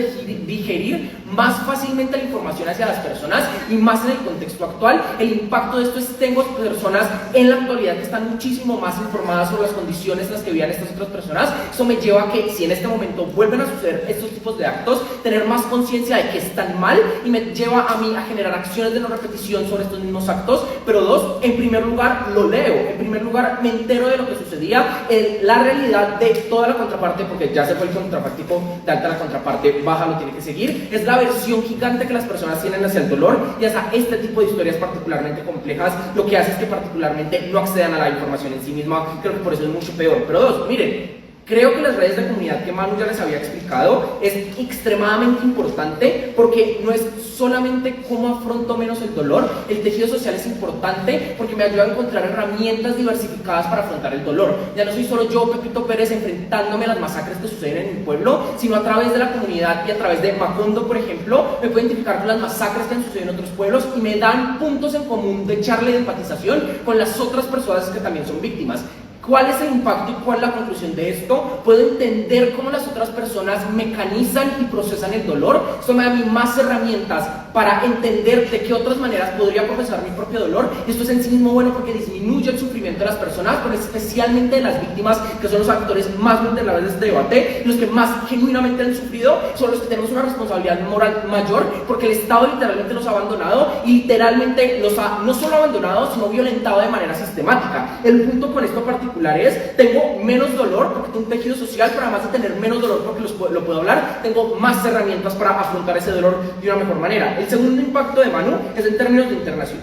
digerir más fácilmente la información hacia las personas y más en el contexto actual. El impacto de esto es tengo personas en la actualidad que están muchísimo más informadas sobre las condiciones en las que vivían estas otras personas. Eso me lleva a que si en este momento vuelven a suceder estos tipos de actos, tener más conciencia de que están mal y me lleva a mí a generar acciones de no repetición sobre estos mismos actos. Pero 2, en primer lugar lo leo, en primer lugar me entero de lo que sucedía, la realidad de toda la contraparte, porque ya se fue el contrafáctico de alta, la contraparte baja lo tiene que seguir, es la versión gigante que las personas tienen hacia el dolor y hacia este tipo de historias particularmente complejas, lo que hace es que particularmente no accedan a la información en sí misma. Creo que por eso es mucho peor. Pero 2, miren, creo que las redes de comunidad que Manu ya les había explicado es extremadamente importante porque no es solamente cómo afronto menos el dolor, el tejido social es importante porque me ayuda a encontrar herramientas diversificadas para afrontar el dolor. Ya no soy solo yo, Pepito Pérez, enfrentándome a las masacres que suceden en mi pueblo, sino a través de la comunidad y a través de Macondo, por ejemplo, me puedo identificar con las masacres que han sucedido en otros pueblos y me dan puntos en común de charla y de empatización con las otras personas que también son víctimas. ¿Cuál es el impacto y cuál es la conclusión de esto? Puedo entender cómo las otras personas mecanizan y procesan el dolor. Esto me da a mí más herramientas para entender de qué otras maneras podría procesar mi propio dolor. Y esto es en sí mismo bueno porque disminuye el sufrimiento de las personas, pero especialmente de las víctimas, que son los actores más vulnerables de este debate, los que más genuinamente han sufrido, son los que tenemos una responsabilidad moral mayor, porque el Estado literalmente los ha abandonado y literalmente los ha no solo abandonado, sino violentado de manera sistemática. El punto con esto particular es, tengo menos dolor porque tengo un tejido social, pero además de tener menos dolor porque lo puedo hablar, tengo más herramientas para afrontar ese dolor de una mejor manera. El segundo impacto de Manu es en términos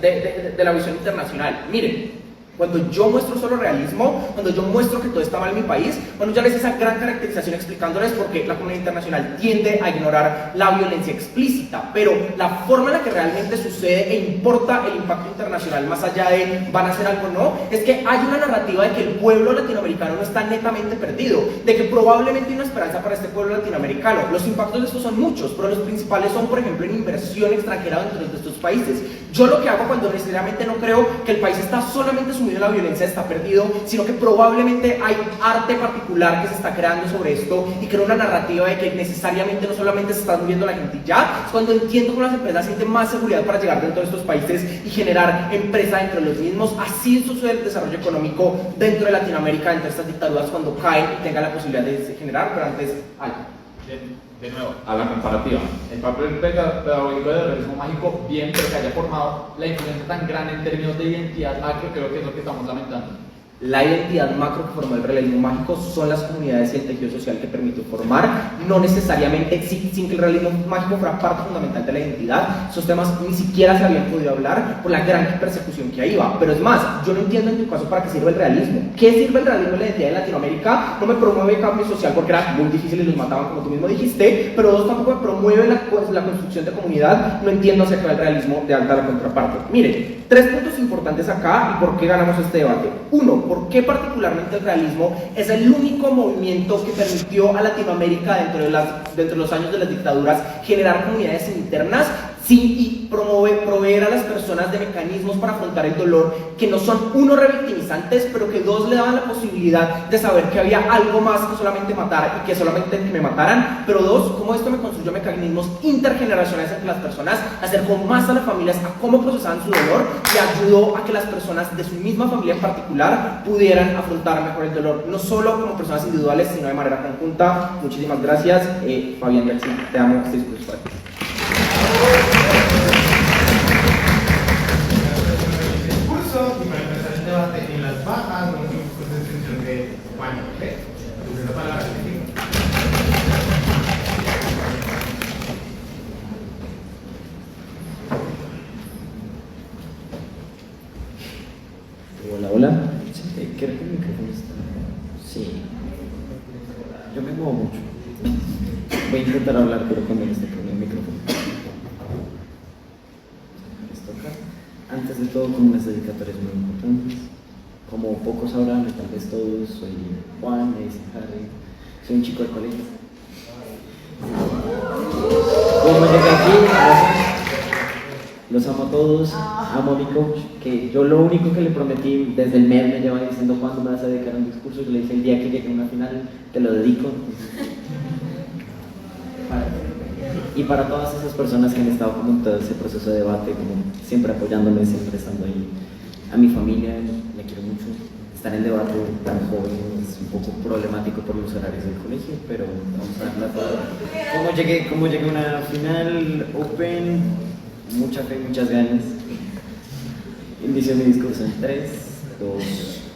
de la visión internacional. Miren, cuando yo muestro solo realismo, cuando yo muestro que todo está mal en mi país, bueno, ya les hice esa gran caracterización explicándoles por qué la comunidad internacional tiende a ignorar la violencia explícita, pero la forma en la que realmente sucede e importa el impacto internacional más allá de van a hacer algo o no, es que hay una narrativa de que el pueblo latinoamericano no está netamente perdido, de que probablemente hay una esperanza para este pueblo latinoamericano. Los impactos de estos son muchos, pero los principales son, por ejemplo, en inversión extranjera dentro de estos países. Yo lo que hago cuando necesariamente no creo que el país está solamente sumido en la violencia, está perdido, sino que probablemente hay arte particular que se está creando sobre esto y crea una narrativa de que necesariamente no solamente se está muriendo la gente ya, es cuando entiendo cómo las empresas sienten más seguridad para llegar dentro de estos países y generar empresa dentro de los mismos. Así sucede el desarrollo económico dentro de Latinoamérica, dentro de estas dictaduras, cuando caen y tengan la posibilidad de generar, pero antes algo. De nuevo, a la comparativa, el papel pedagógico del realismo mágico, bien, pero que haya formado la influencia tan grande en términos de identidad macro, creo que es lo que estamos lamentando. La identidad macro que formó el realismo mágico son las comunidades y el tejido social que permitió formar, no necesariamente sin que el realismo mágico fuera parte fundamental de la identidad. Esos temas ni siquiera se habían podido hablar por la gran persecución que ahí iba. Pero es más, yo no entiendo en tu caso para qué sirve el realismo. ¿Qué sirve el realismo en la identidad en Latinoamérica? No me promueve cambio social porque era muy difícil y los mataban como tú mismo dijiste, pero 2, tampoco me promueve la construcción de comunidad. No entiendo acerca del realismo de alta la contraparte. Miren, 3 puntos importantes acá y por qué ganamos este debate. 1, ¿por qué particularmente el realismo es el único movimiento que permitió a Latinoamérica dentro de los años de las dictaduras generar comunidades internas y proveer a las personas de mecanismos para afrontar el dolor que no son, 1, revictimizantes, pero que 2, le daban la posibilidad de saber que había algo más que solamente matar y que solamente que me mataran, pero 2, cómo esto me construyó mecanismos intergeneracionales entre las personas, acercó más a las familias a cómo procesaban su dolor y ayudó a que las personas de su misma familia en particular pudieran afrontar mejor el dolor, no solo como personas individuales, sino de manera conjunta. Muchísimas gracias. Fabián García, te amo, estoy dispuesto para ti. Discurso y para empezar el debate en las bajas, con un discurso de extensión de Juan Entonces la palabra Creo que el micrófono está... Sí. Yo me muevo mucho. Voy a intentar hablar, pero cuando no esté con el micrófono. Esto acá. Antes de todo, como unas dedicatorias muy importantes. Como pocos sabrán, y tal vez todos, soy Juan, me dicen Harry. Soy un chico del colegio. Como llegué aquí, los amo a todos, amo a mi coach, que yo lo único que le prometí desde el mes me lleva diciendo cuándo me vas a dedicar a un discurso, yo le dije el día que llegue a una final te lo dedico. Y para todas esas personas que han estado como en todo ese proceso de debate, como siempre apoyándome, siempre estando ahí, a mi familia, la quiero mucho. Estar en el debate tan joven es un poco problemático por los horarios del colegio, pero vamos a darla toda. ¿Cómo llegué a una final open? Mucha fe, muchas ganas. Inicio mi discurso en 3, 2,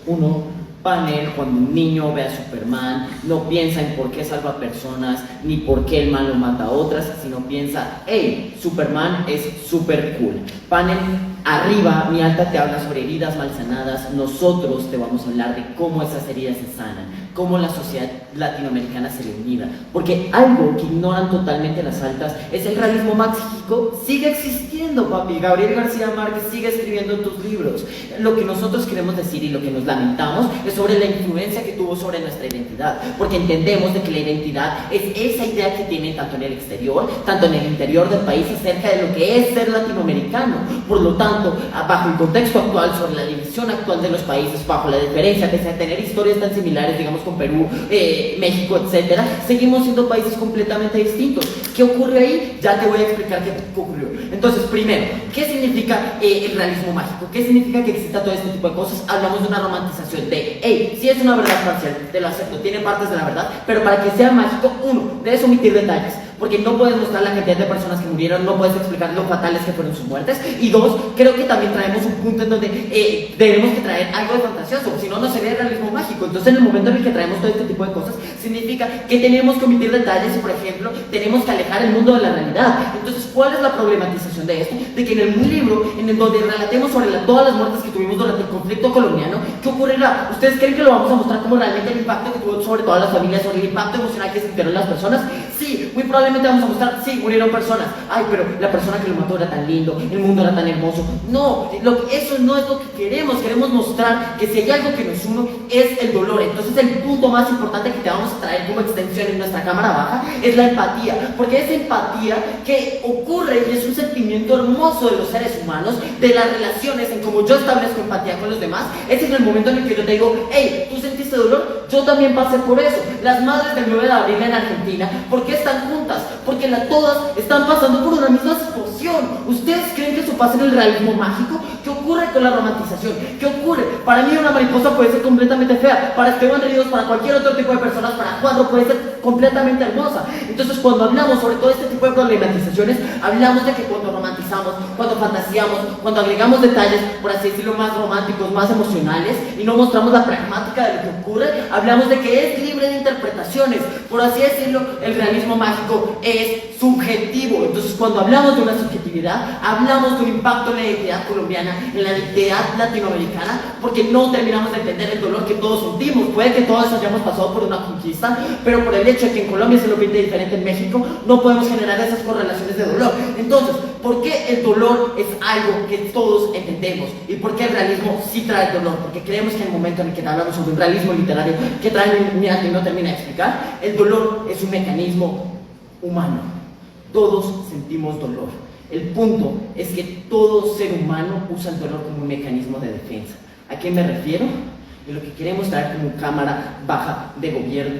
1. Panel, cuando un niño ve a Superman, no piensa en por qué salva personas, ni por qué el malo mata a otras, sino piensa, hey, Superman es super cool. Panel, arriba, mi alta te habla sobre heridas mal sanadas, nosotros te vamos a hablar de cómo esas heridas se sanan, cómo la sociedad latinoamericana se le unida, porque algo que ignoran totalmente las altas es el realismo mágico sigue existiendo, papi. Gabriel García Márquez sigue escribiendo en tus libros. Lo que nosotros queremos decir y lo que nos lamentamos es sobre la influencia que tuvo sobre nuestra identidad, porque entendemos de que la identidad es esa idea que tienen tanto en el exterior, tanto en el interior del país acerca de lo que es ser latinoamericano. Por lo tanto, bajo el contexto actual, sobre la división actual de los países, bajo la diferencia pese a tener historias tan similares, digamos, con Perú, México, etcétera, seguimos siendo países completamente distintos. ¿Qué ocurre ahí? Ya te voy a explicar qué ocurrió. Entonces, primero, ¿qué significa el realismo mágico? ¿Qué significa que exista todo este tipo de cosas? Hablamos de una romantización de, hey, sí es una verdad parcial, te lo acepto, tiene partes de la verdad, pero para que sea mágico, uno, debes omitir detalles, porque no puedes mostrar la cantidad de personas que murieron, no puedes explicar lo fatales que fueron sus muertes, y dos, creo que también traemos un punto en donde debemos que traer algo de fantasioso, si no, no sería realismo mágico. Entonces, en el momento en el que traemos todo este tipo de cosas, significa que tenemos que omitir detalles y, por ejemplo, tenemos que alejar el mundo de la realidad. Entonces, ¿cuál es la problematización de esto? De que en el libro, en el donde relatemos sobre todas las muertes que tuvimos durante el conflicto colombiano, ¿qué ocurrirá? ¿Ustedes creen que lo vamos a mostrar como realmente el impacto que tuvo sobre todas las familias, sobre el impacto emocional que sintieron las personas? Sí, muy probablemente vamos a mostrar, sí, murieron personas. Ay, pero la persona que lo mató era tan lindo, el mundo era tan hermoso. No, eso no es lo que queremos. Queremos mostrar que si hay algo que nos une es el dolor. Entonces el punto más importante que te vamos a traer como extensión en nuestra cámara baja es la empatía, porque esa empatía que ocurre y es un sentimiento hermoso de los seres humanos, de las relaciones, en cómo yo establezco empatía con los demás, es en el momento en el que yo te digo, hey, ¿tú sentiste dolor? Yo también pasé por eso. Las madres del 9 de abril en Argentina, ¿por qué están juntas? Porque todas están pasando por una misma situación. ¿Ustedes creen que eso pasa en el realismo mágico? ¿Qué ocurre con la romantización? ¿Qué ocurre? Para mí una mariposa puede ser completamente fea, para Esteban Ríos, para cualquier otro tipo de personas, para Juan puede ser completamente hermosa. Entonces, cuando hablamos sobre todo este tipo de problematizaciones, hablamos de que cuando romantizamos, cuando fantaseamos, cuando agregamos detalles, por así decirlo, más románticos, más emocionales, y no mostramos la pragmática de lo que ocurre, hablamos de que es libre de interpretaciones. Por así decirlo, el realismo mágico es subjetivo. Entonces, cuando hablamos de una subjetividad, hablamos de un impacto en la identidad colombiana, en la identidad latinoamericana, porque no terminamos de entender el dolor que todos sentimos. Puede que todos hayamos pasado por una conquista, pero por el hecho de que en Colombia se lo pinte diferente en México, no podemos generar esas correlaciones de dolor. Entonces, ¿por qué el dolor es algo que todos entendemos? ¿Y por qué el realismo sí trae dolor? Porque creemos que en el momento en el que hablamos sobre un realismo literario que trae un y no termina de explicar, el dolor es un mecanismo humano. Todos sentimos dolor. El punto es que todo ser humano usa el dolor como un mecanismo de defensa. ¿A qué me refiero? Y lo que queremos traer como cámara baja de gobierno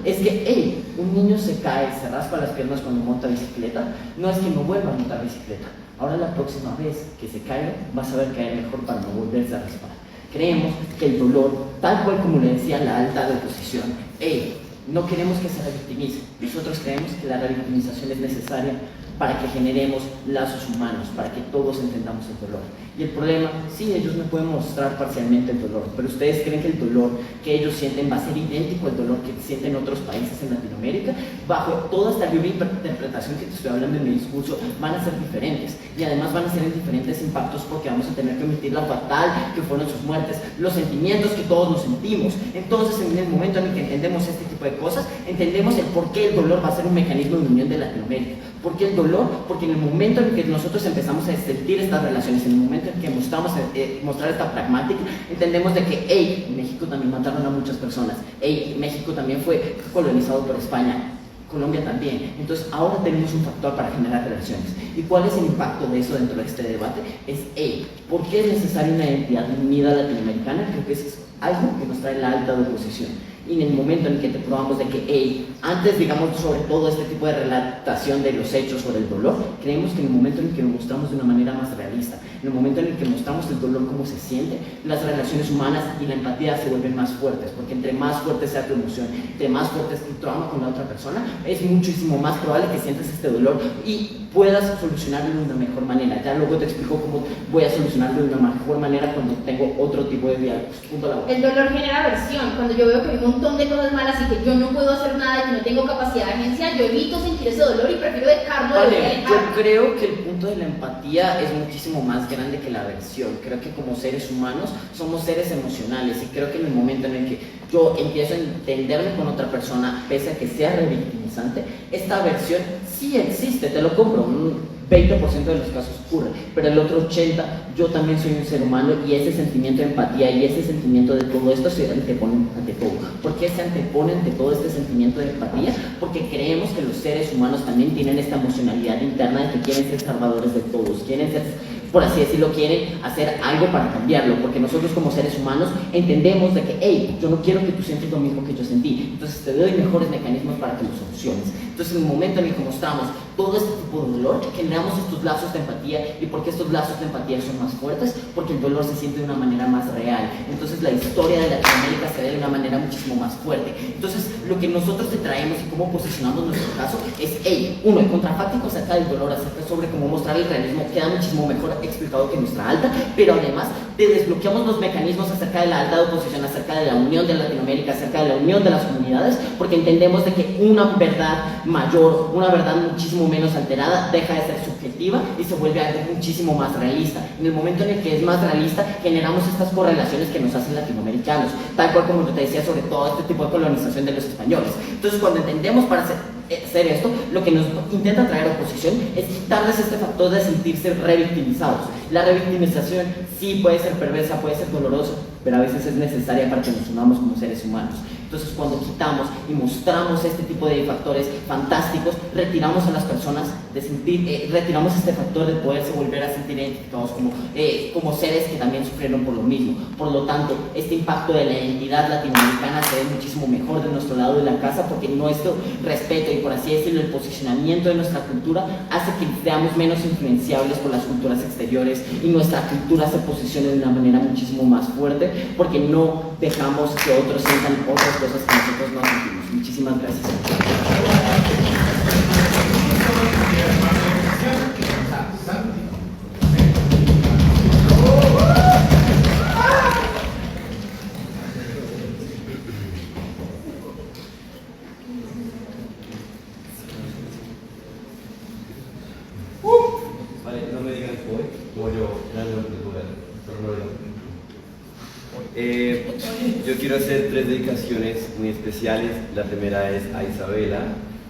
es que, hey, un niño se cae, se raspa las piernas cuando monta bicicleta, no es que no vuelva a montar bicicleta. Ahora la próxima vez que se caiga, va a saber caer mejor para no volverse a raspar. Creemos que el dolor, tal cual como le decía la alta de oposición, hey, no queremos que se revictimice. Nosotros creemos que la revictimización es necesaria para que generemos lazos humanos, para que todos entendamos el dolor. Y el problema, sí, ellos me pueden mostrar parcialmente el dolor, pero ustedes creen que el dolor que ellos sienten va a ser idéntico al dolor que sienten otros países en Latinoamérica. Bajo toda esta libre interpretación que te estoy hablando en mi discurso, van a ser diferentes, y además van a ser en diferentes impactos, porque vamos a tener que omitir la fatal que fueron sus muertes, los sentimientos que todos nos sentimos. Entonces, en el momento en el que entendemos este tipo de cosas, entendemos el por qué el dolor va a ser un mecanismo de unión de Latinoamérica. ¿Por qué el dolor? Porque en el momento en el que nosotros empezamos a sentir estas relaciones, en el momento en que mostramos mostrar esta pragmática, entendemos de que, hey, México también mataron a muchas personas, hey, México también fue colonizado por España, Colombia también. Entonces ahora tenemos un factor para generar relaciones. ¿Y cuál es el impacto de eso dentro de este debate? Es, hey, ¿por qué es necesaria una identidad unida latinoamericana? Creo que es algo que nos trae la alta oposición. Y en el momento en el que te probamos de que, hey, antes, digamos, sobre todo este tipo de relatación de los hechos sobre el dolor, creemos que en el momento en el que lo mostramos de una manera más realista, en el momento en el que mostramos el dolor cómo se siente, las relaciones humanas y la empatía se vuelven más fuertes, porque entre más fuerte sea tu emoción, entre más fuerte es tu trauma con la otra persona, es muchísimo más probable que sientas este dolor y puedas solucionarlo de una mejor manera. Ya luego te explico cómo voy a solucionarlo de una mejor manera cuando tengo otro tipo de diálogos. Punto la El dolor genera aversión. Cuando yo veo que hay un montón de cosas malas y que yo no puedo hacer nada y que no tengo capacidad de agencia, yo evito sentir ese dolor y prefiero dejarlo de Vale, yo creo que el punto de la empatía es muchísimo más grande que la aversión. Creo que como seres humanos somos seres emocionales, y creo que en el momento en el que yo empiezo a entenderme con otra persona, pese a que sea revictimizante, esta aversión sí existe, te lo compro. Un 20% de los casos ocurre, pero el otro 80% yo también soy un ser humano, y ese sentimiento de empatía y ese sentimiento de todo esto se antepone ante todo. ¿Por qué se antepone ante todo este sentimiento de empatía? Porque creemos que los seres humanos también tienen esta emocionalidad interna de que quieren ser salvadores de todos, quieren ser, por así decirlo, quieren hacer algo para cambiarlo, porque nosotros como seres humanos entendemos de que, hey, yo no quiero que tú sientas lo mismo que yo sentí, entonces te doy mejores mecanismos para que lo soluciones. Entonces, en el momento en el que mostramos todo este tipo de dolor, generamos estos lazos de empatía. ¿Y por qué estos lazos de empatía son más fuertes? Porque el dolor se siente de una manera más real. Entonces, la historia de Latinoamérica se ve de una manera muchísimo más fuerte. Entonces, lo que nosotros te traemos y cómo posicionamos nuestro caso es, hey, uno, el contrafáctico acerca del dolor, acerca sobre cómo mostrar el realismo, queda muchísimo mejor explicado que nuestra alta, pero además te desbloqueamos los mecanismos acerca de la alta de oposición, acerca de la unión de Latinoamérica, acerca de la unión de las comunidades, porque entendemos de que una verdad mayor, una verdad muchísimo menos alterada, deja de ser subjetiva y se vuelve algo muchísimo más realista. En el momento en el que es más realista, generamos estas correlaciones que nos hacen latinoamericanos, tal cual como te decía sobre todo este tipo de colonización de los españoles. Entonces, cuando entendemos para hacer esto, lo que nos intenta traer oposición es quitarles este factor de sentirse revictimizados. La revictimización sí puede ser perversa, puede ser dolorosa, pero a veces es necesaria para que nos unamos como seres humanos. Entonces, cuando quitamos y mostramos este tipo de factores fantásticos, retiramos a las personas de sentir, retiramos este factor de poderse volver a sentir identificados como seres que también sufrieron por lo mismo. Por lo tanto, este impacto de la identidad latinoamericana se ve muchísimo mejor de nuestro lado de la casa, porque nuestro respeto y, por así decirlo, el posicionamiento de nuestra cultura hace que seamos menos influenciables por las culturas exteriores, y nuestra cultura se posicione de una manera muchísimo más fuerte, porque no dejamos que otros sientan otras cosas que nosotros no sentimos. Muchísimas gracias. Vale, no me digan hoy, como yo, ya no te puedo ver, pero no lo digo. Yo quiero hacer 3 dedicaciones muy especiales. La primera es a Isabela,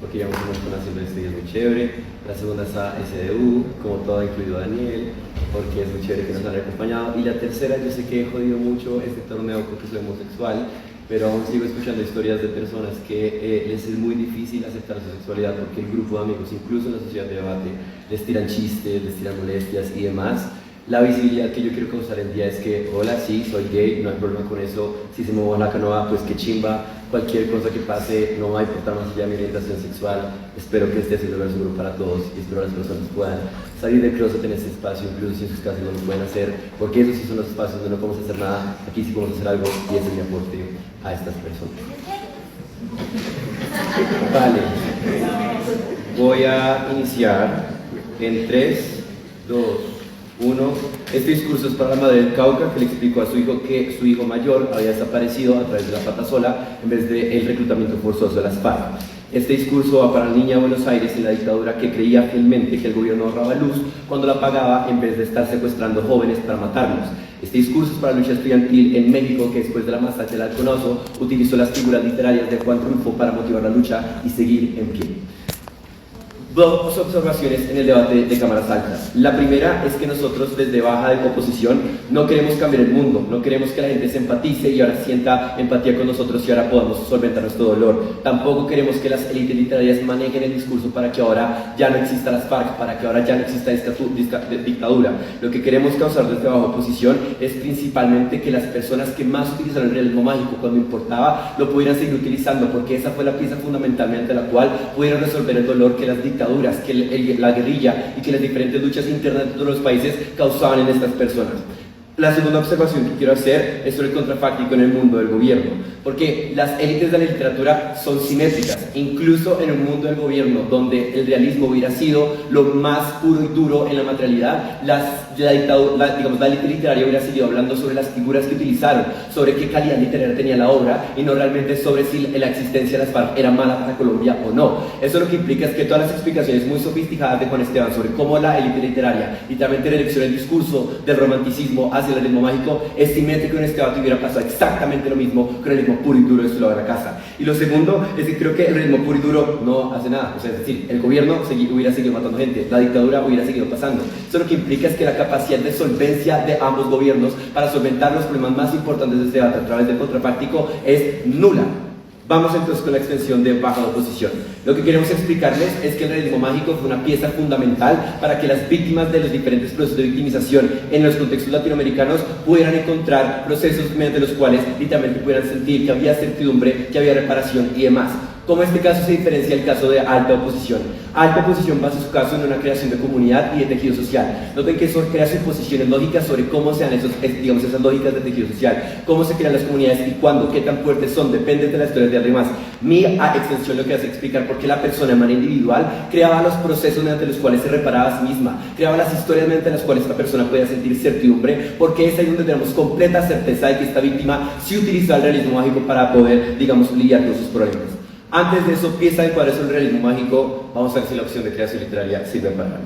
porque llevamos un montón haciendo estudios muy chévere. La segunda es a SDU, como todo, incluido a Daniel, porque es muy chévere que nos han acompañado. Y la tercera, yo sé que he jodido mucho este torneo porque soy homosexual, pero aún sigo escuchando historias de personas que les es muy difícil aceptar su sexualidad, porque el grupo de amigos, incluso en la sociedad de debate, les tiran chistes, les tiran molestias y demás. La visibilidad que yo quiero causar en día es que, hola, sí, soy gay, no hay problema con eso, si se me mueve la canoa, pues qué chimba, cualquier cosa que pase no va a importar más allá de mi orientación sexual. Espero que esté haciendo ver seguro para todos, y espero que las personas puedan salir del closet en este espacio, incluso si en sus casas no lo pueden hacer, porque esos sí son los espacios donde no podemos hacer nada. Aquí sí podemos hacer algo, y ese es mi aporte a estas personas. Vale, voy a iniciar En 3, 2, 1. Este discurso es para la madre del Cauca, que le explicó a su hijo que su hijo mayor había desaparecido a través de la patasola en vez del reclutamiento forzoso de las FARC. Este discurso va para la niña de Buenos Aires en la dictadura que creía fielmente que el gobierno ahorraba luz cuando la pagaba en vez de estar secuestrando jóvenes para matarlos. Este discurso es para la lucha estudiantil en México, que después de la masacre del Alconoso utilizó las figuras literarias de Juan Rulfo para motivar la lucha y seguir en pie. Dos observaciones en el debate de cámaras altas. La primera es que nosotros desde baja de oposición no queremos cambiar el mundo, no queremos que la gente se empatice y ahora sienta empatía con nosotros y ahora podamos solventar nuestro dolor. Tampoco queremos que las élites literarias manejen el discurso para que ahora ya no exista las FARC, para que ahora ya no exista dictadura. Lo que queremos causar desde baja oposición es principalmente que las personas que más utilizaron el realismo mágico cuando importaba lo pudieran seguir utilizando, porque esa fue la pieza fundamental mediante la cual pudieron resolver el dolor que las dictaduras, que la guerrilla y que las diferentes luchas internas de todos los países causaban en estas personas. La segunda observación que quiero hacer es sobre el contrafáctico en el mundo del gobierno, porque las élites de la literatura son simétricas, incluso en el mundo del gobierno, donde el realismo hubiera sido lo más puro y duro en la materialidad, la élite literaria hubiera seguido hablando sobre las figuras que utilizaron, sobre qué calidad literaria tenía la obra, y no realmente sobre si la existencia de las FARC era mala para Colombia o no. Eso lo que implica es que todas las explicaciones muy sofisticadas de Juan Esteban sobre cómo la élite literaria literalmente reeleccionó el discurso del romanticismo hacia el realismo mágico es simétrico en este debate. Hubiera pasado exactamente lo mismo con el realismo puro y duro de Zuloaga Casa. Y lo segundo es que creo que el realismo puro y duro no hace nada, o sea, es decir, el gobierno hubiera seguido matando gente, la dictadura hubiera seguido pasando. Eso lo que implica es que la capacidad de solvencia de ambos gobiernos para solventar los problemas más importantes de este debate a través del contrafáctico es nula. Vamos entonces con la extensión de baja oposición. Lo que queremos explicarles es que el realismo mágico fue una pieza fundamental para que las víctimas de los diferentes procesos de victimización en los contextos latinoamericanos pudieran encontrar procesos mediante los cuales literalmente pudieran sentir que había certidumbre, que había reparación y demás. Como este caso se diferencia del caso de alta oposición. Alta oposición basa su caso en una creación de comunidad y de tejido social. Noten que eso crea suposiciones lógicas sobre cómo se dan esas lógicas de tejido social, cómo se crean las comunidades y cuándo, qué tan fuertes son, depende de la historia de alguien más. Mi extensión lo que hace explicar por qué la persona de manera individual creaba los procesos mediante los cuales se reparaba a sí misma, creaba las historias mediante las cuales esta persona podía sentir certidumbre, porque es ahí donde tenemos completa certeza de que esta víctima sí utiliza el realismo mágico para poder, lidiar con sus problemas. Antes de eso, pieza de cuál es el realismo mágico. Vamos a ver si la opción de creación literaria sirve para algo.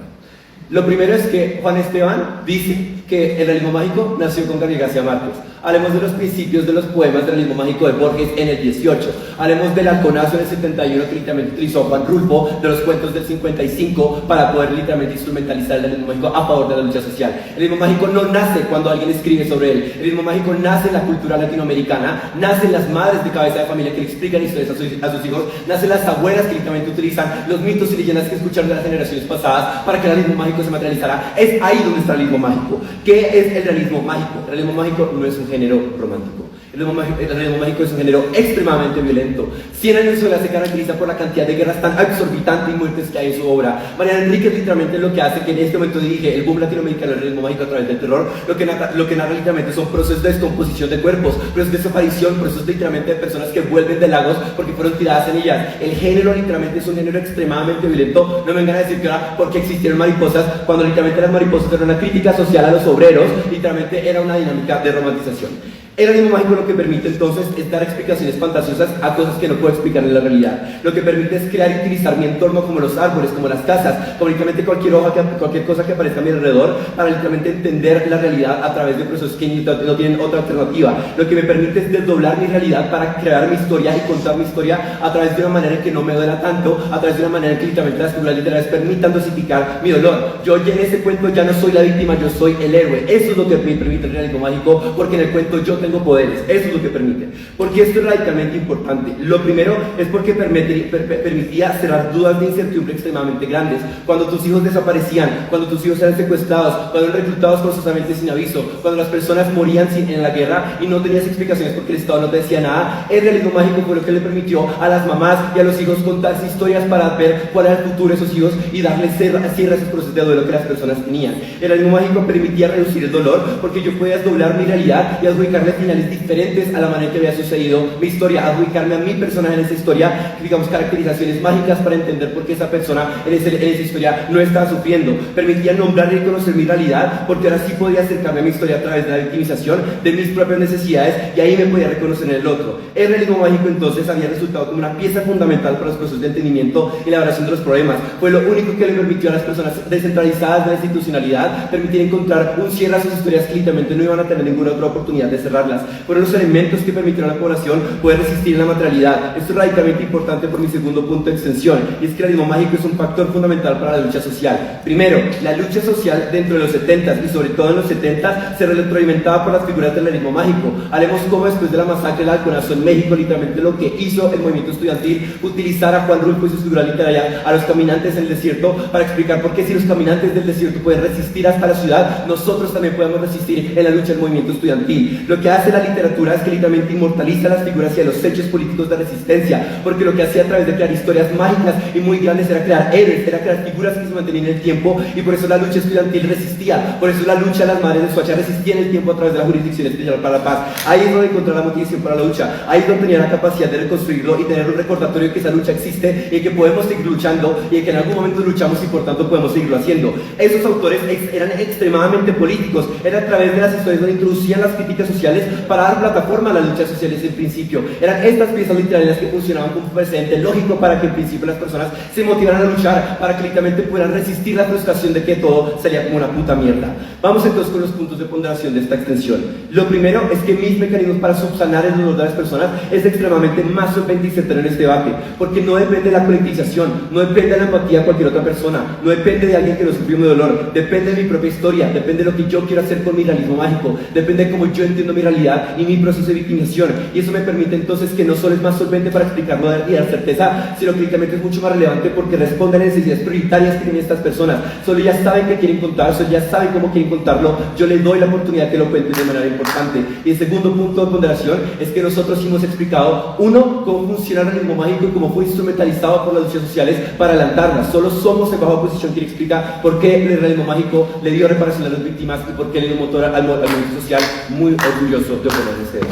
Lo primero es que Juan Esteban dice que el realismo mágico nació con Gabriel García Márquez. Hablemos de los principios de los poemas del realismo mágico de Borges en el 18. Hablemos del Alconazo en el 71 que literalmente utilizó Juan Rulfo, de los cuentos del 55 para poder literalmente instrumentalizar el realismo mágico a favor de la lucha social. El realismo mágico no nace cuando alguien escribe sobre él. El realismo mágico nace en la cultura latinoamericana, nace en las madres de cabeza de familia que le explican historias a sus hijos, nace en las abuelas que literalmente utilizan los mitos y leyendas que escucharon de las generaciones pasadas para que el realismo mágico se materializara. Es ahí donde está el realismo mágico. ¿Qué es el realismo mágico? El realismo mágico no es un género romántico. El realismo mágico es un género extremadamente violento. 100 años de soledad se caracteriza por la cantidad de guerras tan exorbitante y muertes que hay en su obra. Mariana Enríquez literalmente lo que hace que en este momento dirige el boom latinoamericano del realismo mágico a través del terror, lo que narra literalmente son procesos de descomposición de cuerpos, procesos de desaparición, procesos literalmente de personas que vuelven de lagos porque fueron tiradas en ellas. El género literalmente es un género extremadamente violento. No me vengan a decir que ahora porque existieron mariposas, cuando literalmente las mariposas eran una crítica social a los obreros, literalmente era una dinámica de romantización. El realismo mágico lo que permite entonces es dar explicaciones fantasiosas a cosas que no puedo explicar en la realidad. Lo que permite es crear y utilizar mi entorno como los árboles, como las casas, como literalmente cualquier cosa que aparezca a mi alrededor para literalmente entender la realidad a través de procesos que no tienen otra alternativa. Lo que me permite es desdoblar mi realidad para crear mi historia y contar mi historia a través de una manera en que no me duela tanto, a través de una manera en que literalmente las figuras literarias permitan dosificar mi dolor. Yo en ese cuento ya no soy la víctima, yo soy el héroe. Eso es lo que me permite el realismo mágico, porque en el cuento yo tengo poderes, eso es lo que permite. Porque esto es radicalmente importante. Lo primero es porque permitía cerrar dudas de incertidumbre extremadamente grandes. Cuando tus hijos desaparecían, cuando tus hijos eran secuestrados, cuando eran reclutados forzosamente sin aviso, cuando las personas morían en la guerra y no tenías explicaciones porque el Estado no te decía nada, el realismo mágico fue lo que le permitió a las mamás y a los hijos contarse historias para ver cuál era el futuro de esos hijos y darles cierre a esos procesos de duelo que las personas tenían. El realismo mágico permitía reducir el dolor porque yo podía doblar mi realidad y adjudicarle buscarle finales diferentes a la manera en que había sucedido mi historia, adjudicarme a mi personaje en esa historia, digamos, caracterizaciones mágicas para entender por qué esa persona en esa historia no estaba sufriendo. Permitía nombrar y reconocer mi realidad, porque ahora sí podía acercarme a mi historia a través de la victimización de mis propias necesidades, y ahí me podía reconocer en el otro. El realismo mágico entonces había resultado como una pieza fundamental para los procesos de entendimiento y elaboración de los problemas. Fue lo único que le permitió a las personas descentralizadas de la institucionalidad permitir encontrar un cierre a sus historias que literalmente no iban a tener ninguna otra oportunidad de cerrarlas. Fueron los elementos que permitieron a la población poder resistir en la materialidad. Esto es radicalmente importante por mi segundo punto de extensión, y es que el realismo mágico es un factor fundamental para la lucha social. Primero, la lucha social dentro de los 70s y sobre todo en los 70s se retroalimentaba por las figuras del realismo mágico. Haremos como después de la masacre del Halconazo en México, literalmente lo que hizo el movimiento estudiantil, utilizar a Juan Rulfo y su figura literaria, a los caminantes en el desierto, para explicar por qué si los caminantes del desierto pueden resistir hasta la ciudad, nosotros también podemos resistir en la lucha del movimiento estudiantil. Lo que hace la literatura es que literalmente inmortaliza las figuras y a los hechos políticos de resistencia, porque lo que hacía a través de crear historias mágicas y muy grandes era crear héroes, era crear figuras que se mantenían en el tiempo, y por eso la lucha estudiantil resistía, por eso la lucha de las madres de Soacha resistía en el tiempo a través de la Jurisdicción Especial para la Paz. Ahí es donde encontrar la motivación para la lucha, ahí es donde tenía la capacidad de reconstruirlo y tener un recordatorio de que esa lucha existe y que podemos seguir luchando, y que en algún momento luchamos y por tanto podemos seguirlo haciendo. Esos autores eran extremadamente políticos, era a través de las historias donde introducían las críticas sociales para dar plataforma a las luchas sociales en principio. Eran estas piezas literarias que funcionaban como un precedente lógico para que en principio las personas se motivaran a luchar, para que literalmente pudieran resistir la frustración de que todo salía como una puta mierda. Vamos entonces con los puntos de ponderación de esta extensión. Lo primero es que mis mecanismos para subsanar el dolor de las personas es extremadamente más solvente y certero en este debate, porque no depende de la colectivización, no depende de la empatía de cualquier otra persona, no depende de alguien que no sufrió mi dolor, depende de mi propia historia, depende de lo que yo quiero hacer con mi realismo mágico, depende de cómo yo entiendo mi realidad y mi proceso de victimización, y eso me permite entonces que no solo es más solvente para explicarlo y dar certeza, sino que literalmente es mucho más relevante porque responde a necesidades prioritarias que tienen estas personas. Solo ya saben qué quieren contar, solo ya saben cómo quieren contarlo, yo les doy la oportunidad que lo cuenten de manera importante. Y el segundo punto de ponderación es que nosotros sí hemos explicado, uno, cómo funciona el realismo mágico y cómo fue instrumentalizado por las luchas sociales para adelantarlas. Solo somos en baja oposición quien explica por qué el realismo mágico le dio reparación a las víctimas y por qué le dio motor al movimiento social, muy orgulloso de oponerse a eso.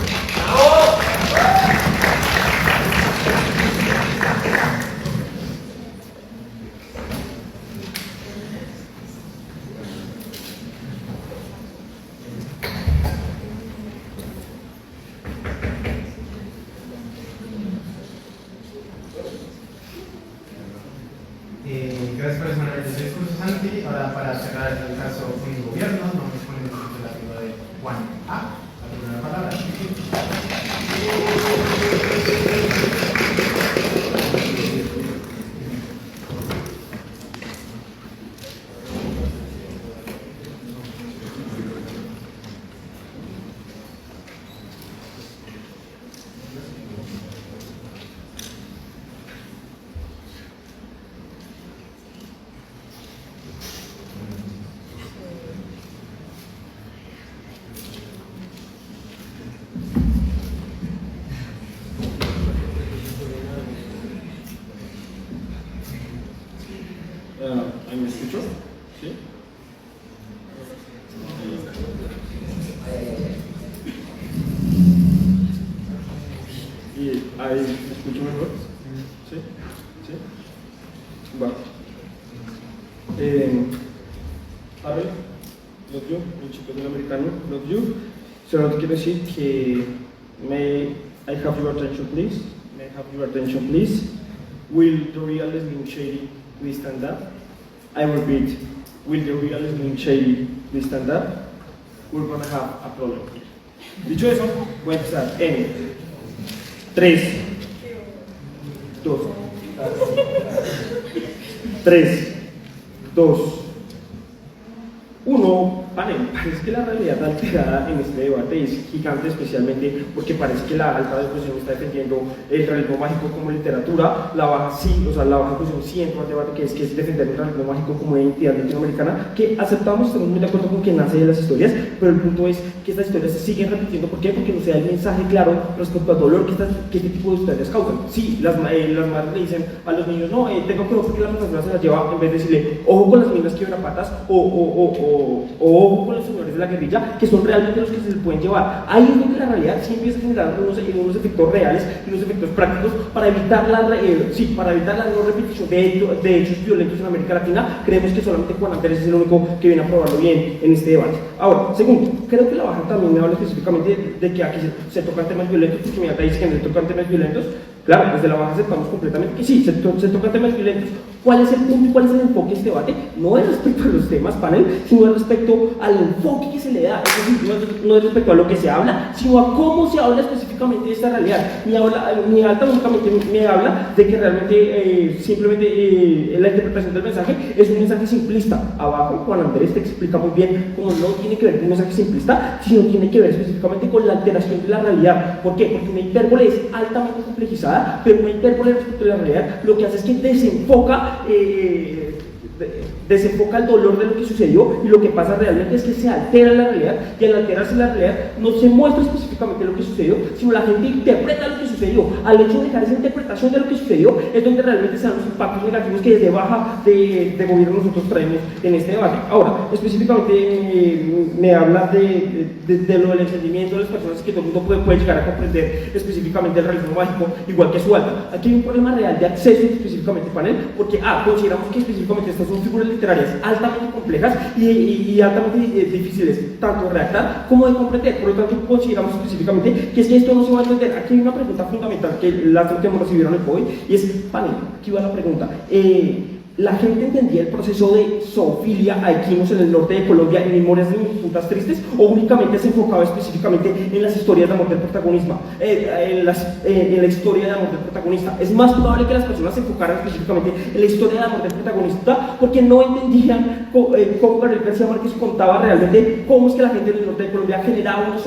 Gracias por exponer el discurso, Santi. Ahora, para cerrar el caso con el gobierno, nos ponemos en la figura de Juan A. La primera palabra. ¿Ahí me escucho? ¿Sí? ¿Y ahí me escucho mejor? ¿Sí? ¿Sí? Va. A ver, love you, el chico del americano, love you. Solo quiero decir que may I have your attention please? May I have your attention please? Will the real Slim Shady please stand up? I repeat, will the real Slim Shady please stand up? We're gonna have a problem. Dicho eso, voy a empezar en 3, 2, 3, 2, 1. Panel, parece que la realidad alterada en este debate es gigante, especialmente porque parece que la alta oposición está defendiendo el realismo mágico como literatura, la baja oposición sí entra al debate que es defender el realismo mágico como una entidad latinoamericana, que aceptamos, estamos muy de acuerdo con que nace de las historias, pero el punto es que estas historias se siguen repitiendo. ¿Por qué? Porque no se da el mensaje claro respecto al dolor que este tipo de historias causan. Sí, las madres le dicen a los niños, no, tengo que porque la persona se las lleva, en vez de decirle, ojo con las minas quiebra patas, o ojo con los señores de la guerrilla, que son realmente los que se pueden llevar. Ahí es donde la realidad sí empieza a generar unos efectos reales y unos efectos prácticos para evitar la no repetición de hechos violentos en América Latina. Creemos que solamente Juan Andrés es el único que viene a probarlo bien en este debate. Ahora, segundo, creo que la baja también me habla específicamente de que aquí se tocan temas violentos, porque mi data dice que no se tocan temas violentos. Claro, desde la baja aceptamos completamente que sí, se tocan temas violentos. ¿Cuál es el punto y cuál es el enfoque de este debate? No es respecto a los temas panel, sino es respecto al enfoque que se le da. Es decir, no es respecto a lo que se habla, sino a cómo se habla específicamente de esta realidad. Mi alta únicamente me habla de que realmente simplemente la interpretación del mensaje es un mensaje simplista. Abajo Juan Andrés te explica muy bien cómo no tiene que ver con un mensaje simplista, sino tiene que ver específicamente con la alteración de la realidad. ¿Por qué? Porque una hipérbole es altamente complejizada, pero una hipérbole respecto a la realidad lo que hace es que desenfoca el dolor de lo que sucedió, y lo que pasa realmente es que se altera la realidad, y al alterarse la realidad no se muestra específicamente lo que sucedió, sino la gente interpreta lo que sucedió. Al hecho de dejar esa interpretación de lo que sucedió es donde realmente se dan los impactos negativos que desde baja de gobierno nosotros traemos en este debate. Ahora, específicamente me habla de lo del entendimiento de las personas, que todo el mundo puede llegar a comprender específicamente el realismo mágico igual que su alta. Aquí hay un problema real de acceso específicamente panel, porque consideramos que específicamente estas son figuras literarias altamente complejas y altamente difíciles tanto de redactar como de comprender. Por lo tanto, consideramos específicamente que es que esto no se va a entender. Aquí hay una pregunta fundamental que hemos recibido en el POI, y es, panel, aquí va la pregunta. La gente entendía el proceso de zoofilia a equinos en el norte de Colombia en Memorias de Putas Tristes, o únicamente se enfocaba específicamente en las historias de amor del protagonista, en la historia de amor del protagonista. Es más probable que las personas se enfocaran específicamente en la historia de amor del protagonista, porque no entendían cómo Gabriel García Márquez contaba realmente cómo es que la gente en el norte de Colombia generaba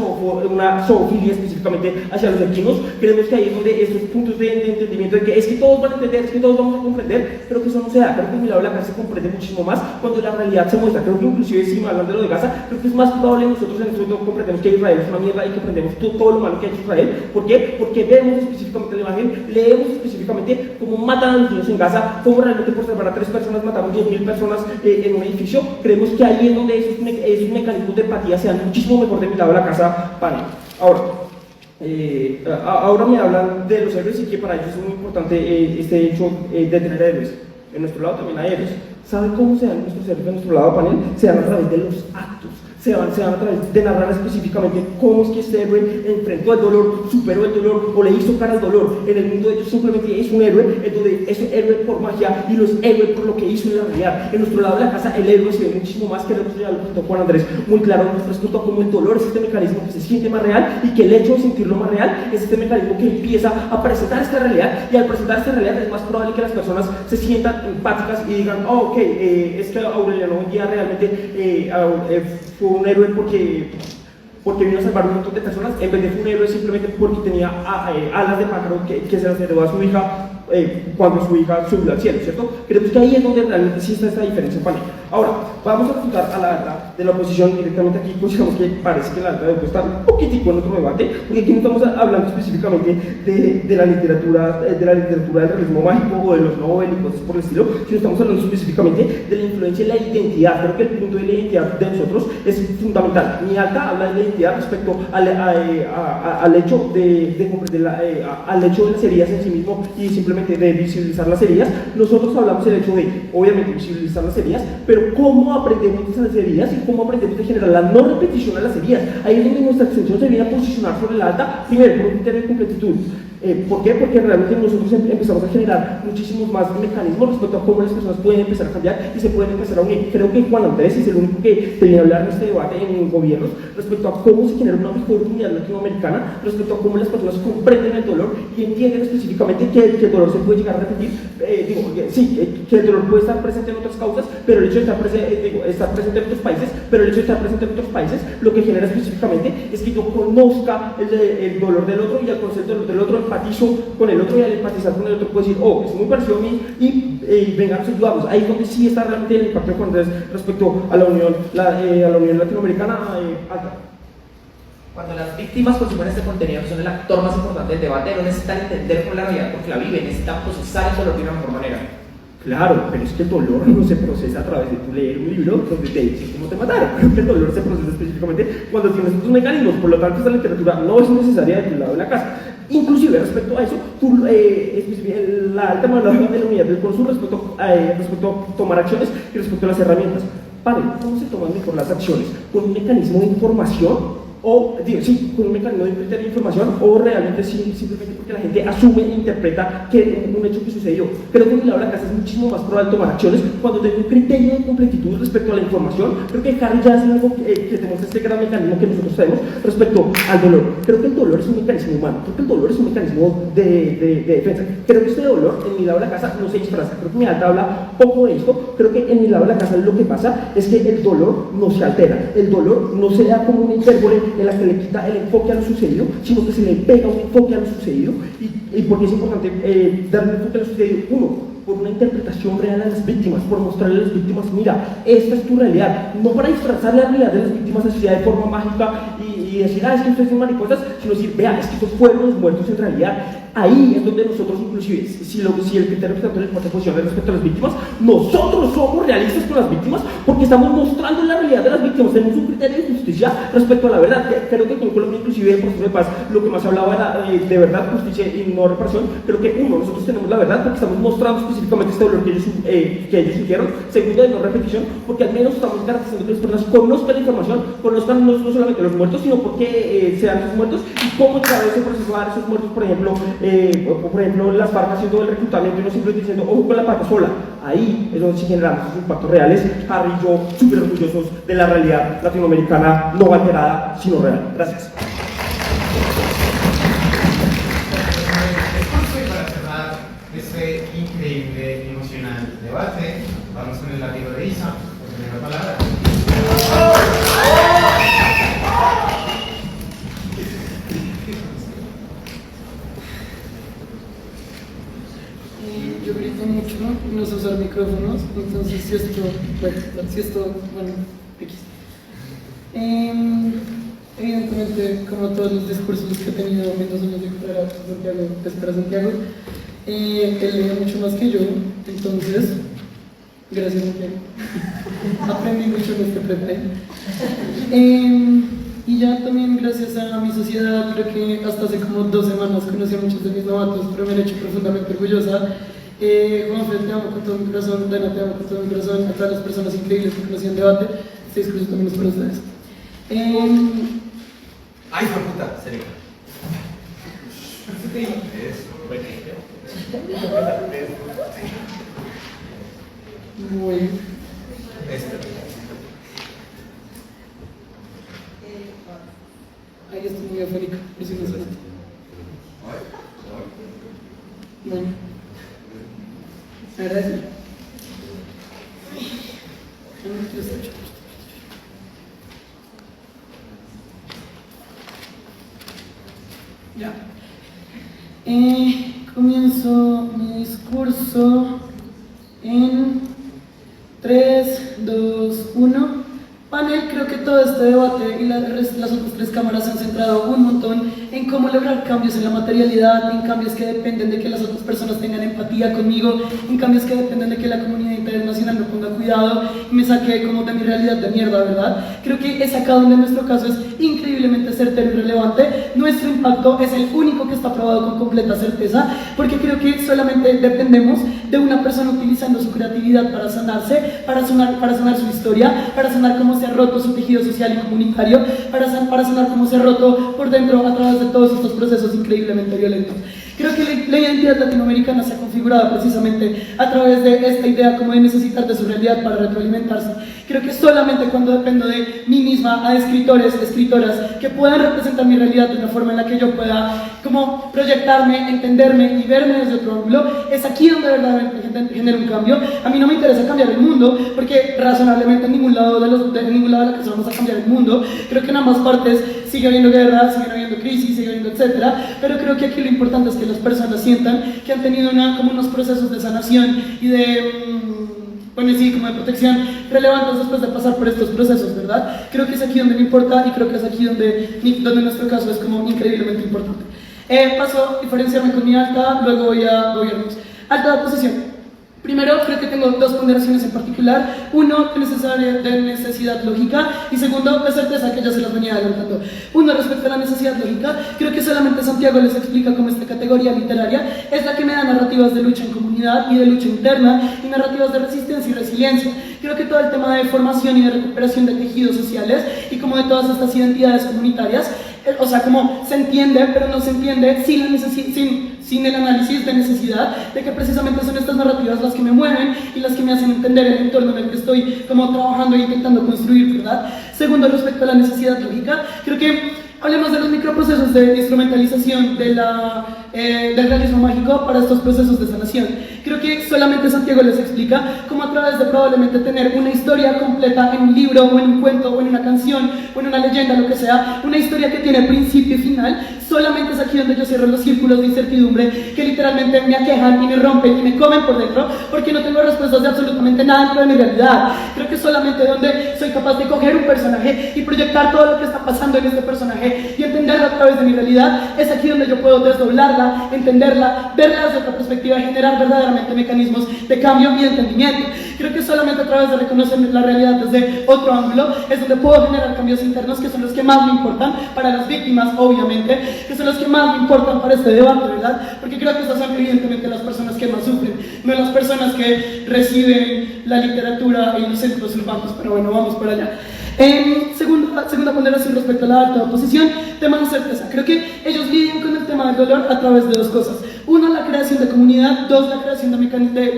una zoofilia específicamente hacia los equinos. Creemos que ahí es donde estos puntos de entendimiento de que es que todos van a entender, es que todos vamos a comprender, pero que eso no se da. Creo que en el lado de la Gaza se comprende muchísimo más cuando la realidad se muestra. Creo que inclusive, si hablando de lo de Gaza, creo que es más probable nosotros en este momento comprendemos que Israel es una mierda y que comprendemos todo lo malo que ha hecho Israel. ¿Por qué? Porque vemos específicamente la imagen, leemos específicamente cómo matan a los niños en Gaza, cómo realmente por salvar a 3 personas mataron 2.000 personas en un edificio. Creemos que ahí es donde esos mecanismos de empatía se dan muchísimo mejor de mi lado de la casa panel. Ahora me hablan de los héroes, y que para ellos es muy importante este hecho de tener héroes. En nuestro lado también hay héroes. ¿Saben cómo se dan nuestros héroes en nuestro lado panel? Se dan a través de los actos. Se dan a través de narrar específicamente cómo es que este héroe enfrentó el dolor, superó el dolor o le hizo cara al dolor. En el mundo de ellos simplemente es un héroe, en donde es un héroe por magia y no es héroe por lo que hizo en la realidad. En nuestro lado de la casa el héroe se ve muchísimo más, que ya lo presentó Juan Andrés muy claro respecto a cómo el dolor es este mecanismo que se siente más real, y que el hecho de sentirlo más real es este mecanismo que empieza a presentar esta realidad, y al presentar esta realidad es más probable que las personas se sientan empáticas y digan, es que Aureliano Buendía realmente fue un héroe porque vino a salvar un montón de personas, en vez de fue un héroe simplemente porque tenía alas de pájaro que se las heredó a su hija cuando su hija subió al cielo, ¿cierto? Creemos que ahí es donde realmente sí está esta diferencia panel. Ahora, vamos a apuntar a la alta de la oposición directamente aquí, pues digamos que parece que la alta debe estar un poquitico en otro debate, porque aquí no estamos hablando específicamente de la literatura del realismo mágico o de los Nobel y cosas por el estilo, sino estamos hablando específicamente de la influencia en la identidad. Creo que el punto de la identidad de nosotros es fundamental. Mi alta habla de la identidad respecto al hecho de comprender al hecho de las heridas en sí mismo y simplemente de visibilizar las heridas. Nosotros hablamos del hecho de, obviamente, visibilizar las heridas, pero cómo aprendemos de esas heridas y cómo aprendemos de generar la no repetición a las heridas. Ahí es donde nuestra extensión se viene a posicionar sobre la alta, primero, por un criterio de completitud. ¿Por qué? Porque realmente nosotros empezamos a generar muchísimos más mecanismos respecto a cómo las personas pueden empezar a cambiar y se pueden empezar a unir. Creo que Juan Andrés es el único que viene a hablar en este debate en gobiernos respecto a cómo se genera una mejor unidad latinoamericana, respecto a cómo las personas comprenden el dolor y entienden específicamente que el dolor se puede llegar a repetir. Que el dolor puede estar presente en otras causas, pero el hecho de estar presente en otros países, lo que genera específicamente es que yo conozca el dolor del otro, y al conocer el dolor del otro empatizo con el otro, y al empatizar con el otro puedo decir, es muy parecido a mí, y venga, nos ayudamos. Ahí es donde sí está realmente el impacto de Juan Andrés respecto a la Unión Latinoamericana alta. Cuando las víctimas consumen este contenido, que son el actor más importante del debate, no necesitan entender con la realidad porque la viven, necesitan procesar el dolor de una mejor manera. Claro, pero es que el dolor no se procesa a través de tu leer un libro donde te dicen cómo te mataron. Creo que el dolor se procesa específicamente cuando tienes otros mecanismos. Por lo tanto, esta literatura no es necesaria de tu lado de la casa. Inclusive, respecto a eso, el tema de la unidad del consumo respecto a tomar acciones y respecto a las herramientas. Padre, ¿cómo se toman mejor las acciones? ¿Con un mecanismo de información? O, sí, con un mecanismo de criterio de información, o realmente simplemente porque la gente asume e interpreta que un hecho que sucedió. Creo que en mi lado de la casa es muchísimo más probable tomar acciones cuando tengo un criterio de completitud respecto a la información. Creo que Harry ya hace algo que demuestra este gran mecanismo que nosotros tenemos respecto al dolor. Creo que el dolor es un mecanismo humano, creo que el dolor es un mecanismo de defensa. Creo que este dolor en mi lado de la casa no se disfraza. Creo que mi alta habla poco de esto. Creo que en mi lado de la casa lo que pasa es que el dolor no se altera, el dolor no se da como una hipérbole en la que le quita el enfoque a lo sucedido, sino que se le pega un enfoque a lo sucedido. Y porque es importante darle un enfoque a lo sucedido, uno, por una interpretación real a las víctimas, por mostrarle a las víctimas, mira, esta es tu realidad, no para disfrazar la realidad de las víctimas así de forma mágica y decir, es que ustedes son mariposas, sino decir, vea, es que estos fueron los muertos en realidad. Ahí es donde nosotros, inclusive, si el criterio que tanto les posición respecto a las víctimas, nosotros somos realistas con las víctimas porque estamos mostrando la realidad de las víctimas, tenemos un criterio de justicia respecto a la verdad. Creo que con Colombia, inclusive en el proceso de paz, lo que más se hablaba era de verdad, justicia y no reparación. Creo que uno, nosotros tenemos la verdad porque estamos mostrando específicamente este dolor que ellos sintieron. Segundo, de no repetición, porque al menos estamos garantizando que las personas conozcan la información, conozcan no solamente los muertos, sino por qué sean esos muertos y cómo llegar a ese proceso a dar esos muertos, por ejemplo, las FARC haciendo el reclutamiento y no simplemente diciendo, ojo con la pata sola. Ahí es donde sí generamos esos impactos reales. Harry y yo, súper orgullosos de la realidad latinoamericana, no alterada, sino real. Gracias. Para cerrar este increíble y emocional debate, vamos con el látigo de Isa, por primera palabra. Yo grito mucho, no sé usar micrófonos, entonces si esto, bueno, X. Evidentemente, como todos los discursos que he tenido en 2 años de carrera para Santiago, él lee mucho más que yo, entonces, gracias Santiago. Aprendí mucho en este prepe. Y ya también gracias a mi sociedad, creo que hasta hace como 2 semanas conocí a muchos de mis novatos, pero me han hecho profundamente orgullosa. Juanfe, te amo con todo mi corazón, Dana, te amo con todo mi corazón, a todas las personas increíbles que conocí en debate, este discurso también es para ustedes. ¡Ay, hijo de puta! Serio. Muy bien. Ahí estoy muy afónica, por si no se nota. Bueno, agradezco. Ya. Comienzo mi discurso en 3, 2, 1. Panel, creo que todo este debate y las otras 3 cámaras se han centrado un montón en cómo lograr cambios en la materialidad, en cambios que dependen de que las otras personas tengan empatía conmigo, en cambios que dependen de que la comunidad internacional me ponga cuidado y me saque como de mi realidad de mierda, ¿verdad? Creo que es acá donde nuestro caso es increíblemente certero y relevante. Nuestro impacto es el único que está probado con completa certeza, porque creo que solamente dependemos de una persona utilizando su creatividad para sanarse, para sanar su historia, para sanar cómo se ha roto su tejido social y comunitario, para sanar cómo se ha roto por dentro a través de todos estos procesos increíblemente violentos. Creo que la identidad latinoamericana se ha configurado precisamente a través de esta idea como de necesitar de su realidad para retroalimentarse. Creo que solamente cuando dependo de mí misma a escritores, escritoras que puedan representar mi realidad de una forma en la que yo pueda como proyectarme, entenderme y verme desde otro ángulo, es aquí donde verdaderamente genera un cambio. A mí no me interesa cambiar el mundo, porque razonablemente en ningún lado de la casa vamos a cambiar el mundo. Creo que en ambas partes sigue habiendo guerra, sigue habiendo crisis, sigue habiendo etcétera, pero creo que aquí lo importante es que las personas sientan que han tenido como unos procesos de sanación y como de protección relevantes después de pasar por estos procesos, ¿verdad? Creo que es aquí donde me importa y creo que es aquí donde nuestro caso es como increíblemente importante. Paso a diferenciarme con mi alta, luego voy a gobiernos. Alta posición. Primero, creo que tengo dos ponderaciones en particular. Uno, de necesidad lógica, y segundo, de certeza, que ya se las venía adelantando. Uno, respecto a la necesidad lógica, creo que solamente Santiago les explica cómo esta categoría literaria es la que me da narrativas de lucha en comunidad y de lucha interna, y narrativas de resistencia y resiliencia. Creo que todo el tema de formación y de recuperación de tejidos sociales, y como de todas estas identidades comunitarias, o sea, como se entiende, pero no se entiende sin el análisis de necesidad, de que precisamente son estas narrativas las que me mueven y las que me hacen entender el entorno en el que estoy como trabajando e intentando construir, ¿verdad? Segundo, respecto a la necesidad lógica, creo que hablemos de los microprocesos de instrumentalización del realismo mágico para estos procesos de sanación. Creo que solamente Santiago les explica cómo a través de probablemente tener una historia completa en un libro, o en un cuento, o en una canción, o en una leyenda, lo que sea, una historia que tiene principio y final, solamente es aquí donde yo cierro los círculos de incertidumbre que literalmente me aquejan y me rompen y me comen por dentro, porque no tengo respuestas de absolutamente nada dentro de mi realidad. Creo que solamente donde soy capaz de coger un personaje y proyectar todo lo que está pasando en este personaje y entenderlo a través de mi realidad, es aquí donde yo puedo desdoblarla, entenderla, verla desde otra perspectiva y generar verdaderamente mecanismos de cambio y de entendimiento. Creo que solamente a través de reconocer la realidad desde otro ángulo es donde puedo generar cambios internos, que son los que más me importan para las víctimas, obviamente, que son los que más me importan para este debate, ¿verdad? Porque creo que estas son evidentemente las personas que más sufren, no las personas que reciben la literatura en los centros urbanos, pero bueno, vamos para allá. Segunda ponderación respecto a la alta oposición, tema de certeza. Creo que ellos lidian con el tema del dolor a través de dos cosas. Uno, la creación de comunidad. Dos, la creación de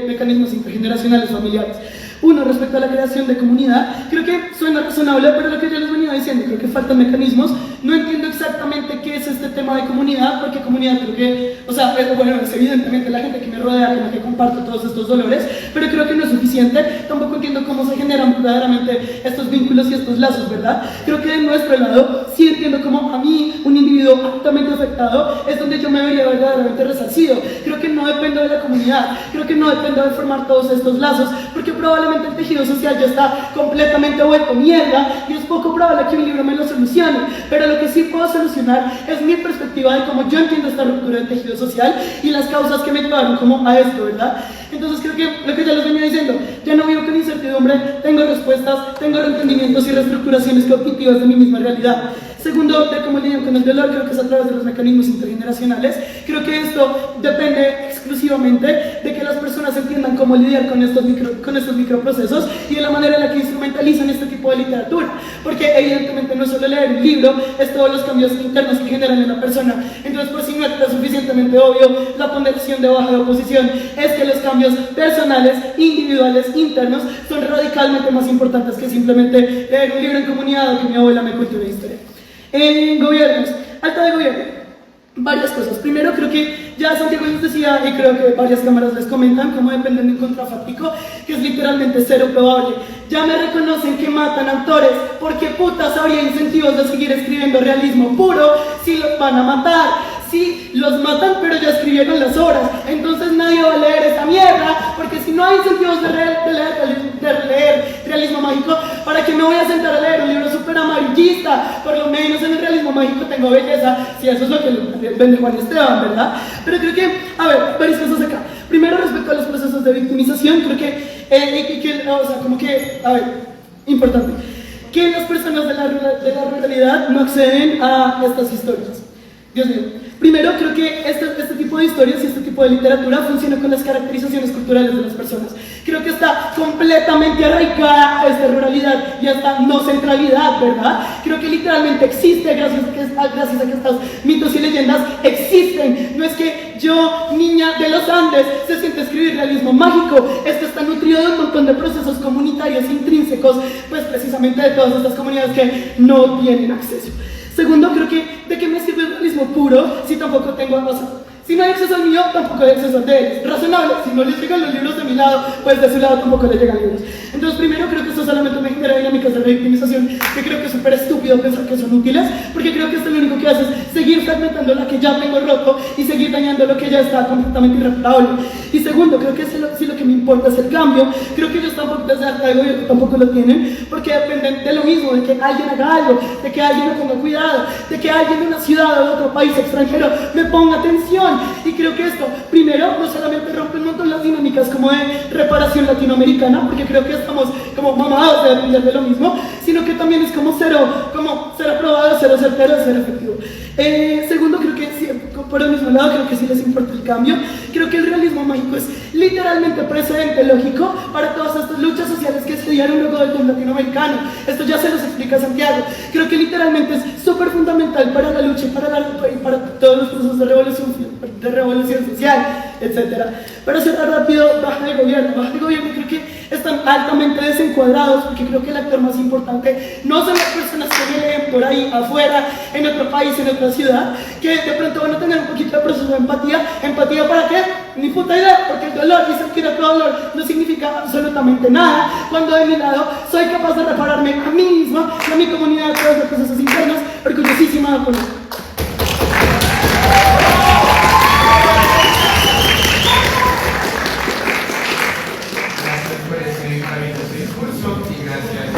mecanismos intergeneracionales familiares. Uno, respecto a la creación de comunidad, creo que suena razonable, pero lo que yo les venía diciendo, creo que faltan mecanismos. No entiendo exactamente qué es este tema de comunidad, porque comunidad creo que, o sea, bueno, es evidentemente la gente que me rodea, con la que comparto todos estos dolores, pero creo que no es suficiente. Tampoco entiendo cómo se generan verdaderamente estos vínculos y estos lazos, ¿verdad? Creo que de nuestro lado sí entiendo cómo a mí, un individuo altamente afectado, es donde yo me vería verdaderamente resarcido. Creo que no dependo de la comunidad, creo que no dependo de formar todos estos lazos, porque probablemente el tejido social ya está completamente vuelto mierda y es poco probable que un libro me lo solucione. Pero lo que sí puedo solucionar es mi perspectiva de cómo yo entiendo esta ruptura del tejido social y las causas que me llevaron como a esto, ¿verdad? Entonces creo que lo que ya les venía diciendo, ya no vivo con incertidumbre, tengo respuestas, tengo reentendimientos y reestructuraciones cognitivas de mi misma realidad. Segundo, de cómo lidian con el dolor, creo que es a través de los mecanismos intergeneracionales. Creo que esto depende exclusivamente de que las personas entiendan cómo lidiar con estos microprocesos y de la manera en la que instrumentalizan este tipo de literatura. Porque evidentemente no es solo leer un libro, es todos los cambios internos que generan en la persona. Entonces, por si no está suficientemente obvio, la ponderación de baja de oposición es que los cambios personales, individuales, internos, son radicalmente más importantes que simplemente leer un libro en comunidad o que mi abuela me cuente una historia. En gobiernos, alta de gobierno, varias cosas. Primero, creo que ya Santiago les decía, y creo que varias cámaras les comentan, cómo dependen de un contrafáctico, que es literalmente cero probable. Ya me reconocen que matan autores, porque putas habría incentivos de seguir escribiendo realismo puro si los van a matar. Sí, los matan, pero ya escribieron las obras. Entonces nadie va a leer esa mierda, porque si no hay incentivos de leer realismo mágico, ¿para qué me voy a sentar a leer un libro súper amarillista? Por lo menos en el realismo mágico tengo belleza, si eso es lo que vende Juan Esteban, ¿verdad? Pero creo que, a ver, varias cosas acá. Primero, respecto a los procesos de victimización, creo que, o sea, como que, a ver, importante, que las personas de la ruralidad no acceden a estas historias. Dios mío. Primero, creo que este tipo de historias y este tipo de literatura funciona con las caracterizaciones culturales de las personas. Creo que está completamente arraigada a esta ruralidad y a esta no centralidad, ¿verdad? Creo que literalmente existe gracias a que estos mitos y leyendas existen. No es que yo, niña de los Andes, se siente a escribir realismo mágico. Esto está nutrido de un montón de procesos comunitarios intrínsecos, pues precisamente de todas estas comunidades que no tienen acceso. Segundo, creo que ¿de qué me sirve el realismo puro si tampoco tengo si no hay acceso al mío, tampoco hay acceso al de ellos? Razonable, si no les llegan los libros de mi lado, pues de su lado tampoco les llegan libros. Entonces, primero, creo que esto solamente me genera dinámicas de revictimización que creo que es súper estúpido pensar que son útiles, porque creo que esto lo único que hace es seguir fragmentando lo que ya tengo roto y seguir dañando lo que ya está completamente irreparable. Y segundo, creo que si lo que me importa es el cambio, creo que ellos tampoco, desde alta de gobierno, tampoco lo tienen, porque dependen de lo mismo, de que alguien haga algo, de que alguien me ponga cuidado, de que alguien de una ciudad o de otro país extranjero me ponga atención. montón. Y creo que esto, primero, no solamente rompe un montón las dinámicas como de reparación latinoamericana, porque creo que estamos como mamados de aprender de lo mismo, sino que también es como cero aprobado, cero certero, cero efectivo. Segundo, creo que sí, por el mismo lado, creo que sí les importa el cambio. Creo que el realismo mágico es literalmente precedente lógico para todas estas luchas sociales que se dieron luego del boom latinoamericano. Esto ya se los explica Santiago. Creo que literalmente es súper fundamental para la lucha y para todos los procesos de revolución social, etc. Para cerrar rápido, baja de gobierno. Baja de gobierno creo que están altamente desencuadrados, porque creo que el actor más importante no son las personas que me leen por ahí afuera, en otro país, en otra ciudad, que de pronto van a tener un poquito de proceso de empatía. ¿Empatía para qué? Ni puta idea, porque el dolor y sentir otro dolor no significa absolutamente nada, cuando de mi lado soy capaz de repararme a mí mismo y a mi comunidad de todos los procesos internos, orgullosísima por eso. Gracias por ese maravilloso discurso y gracias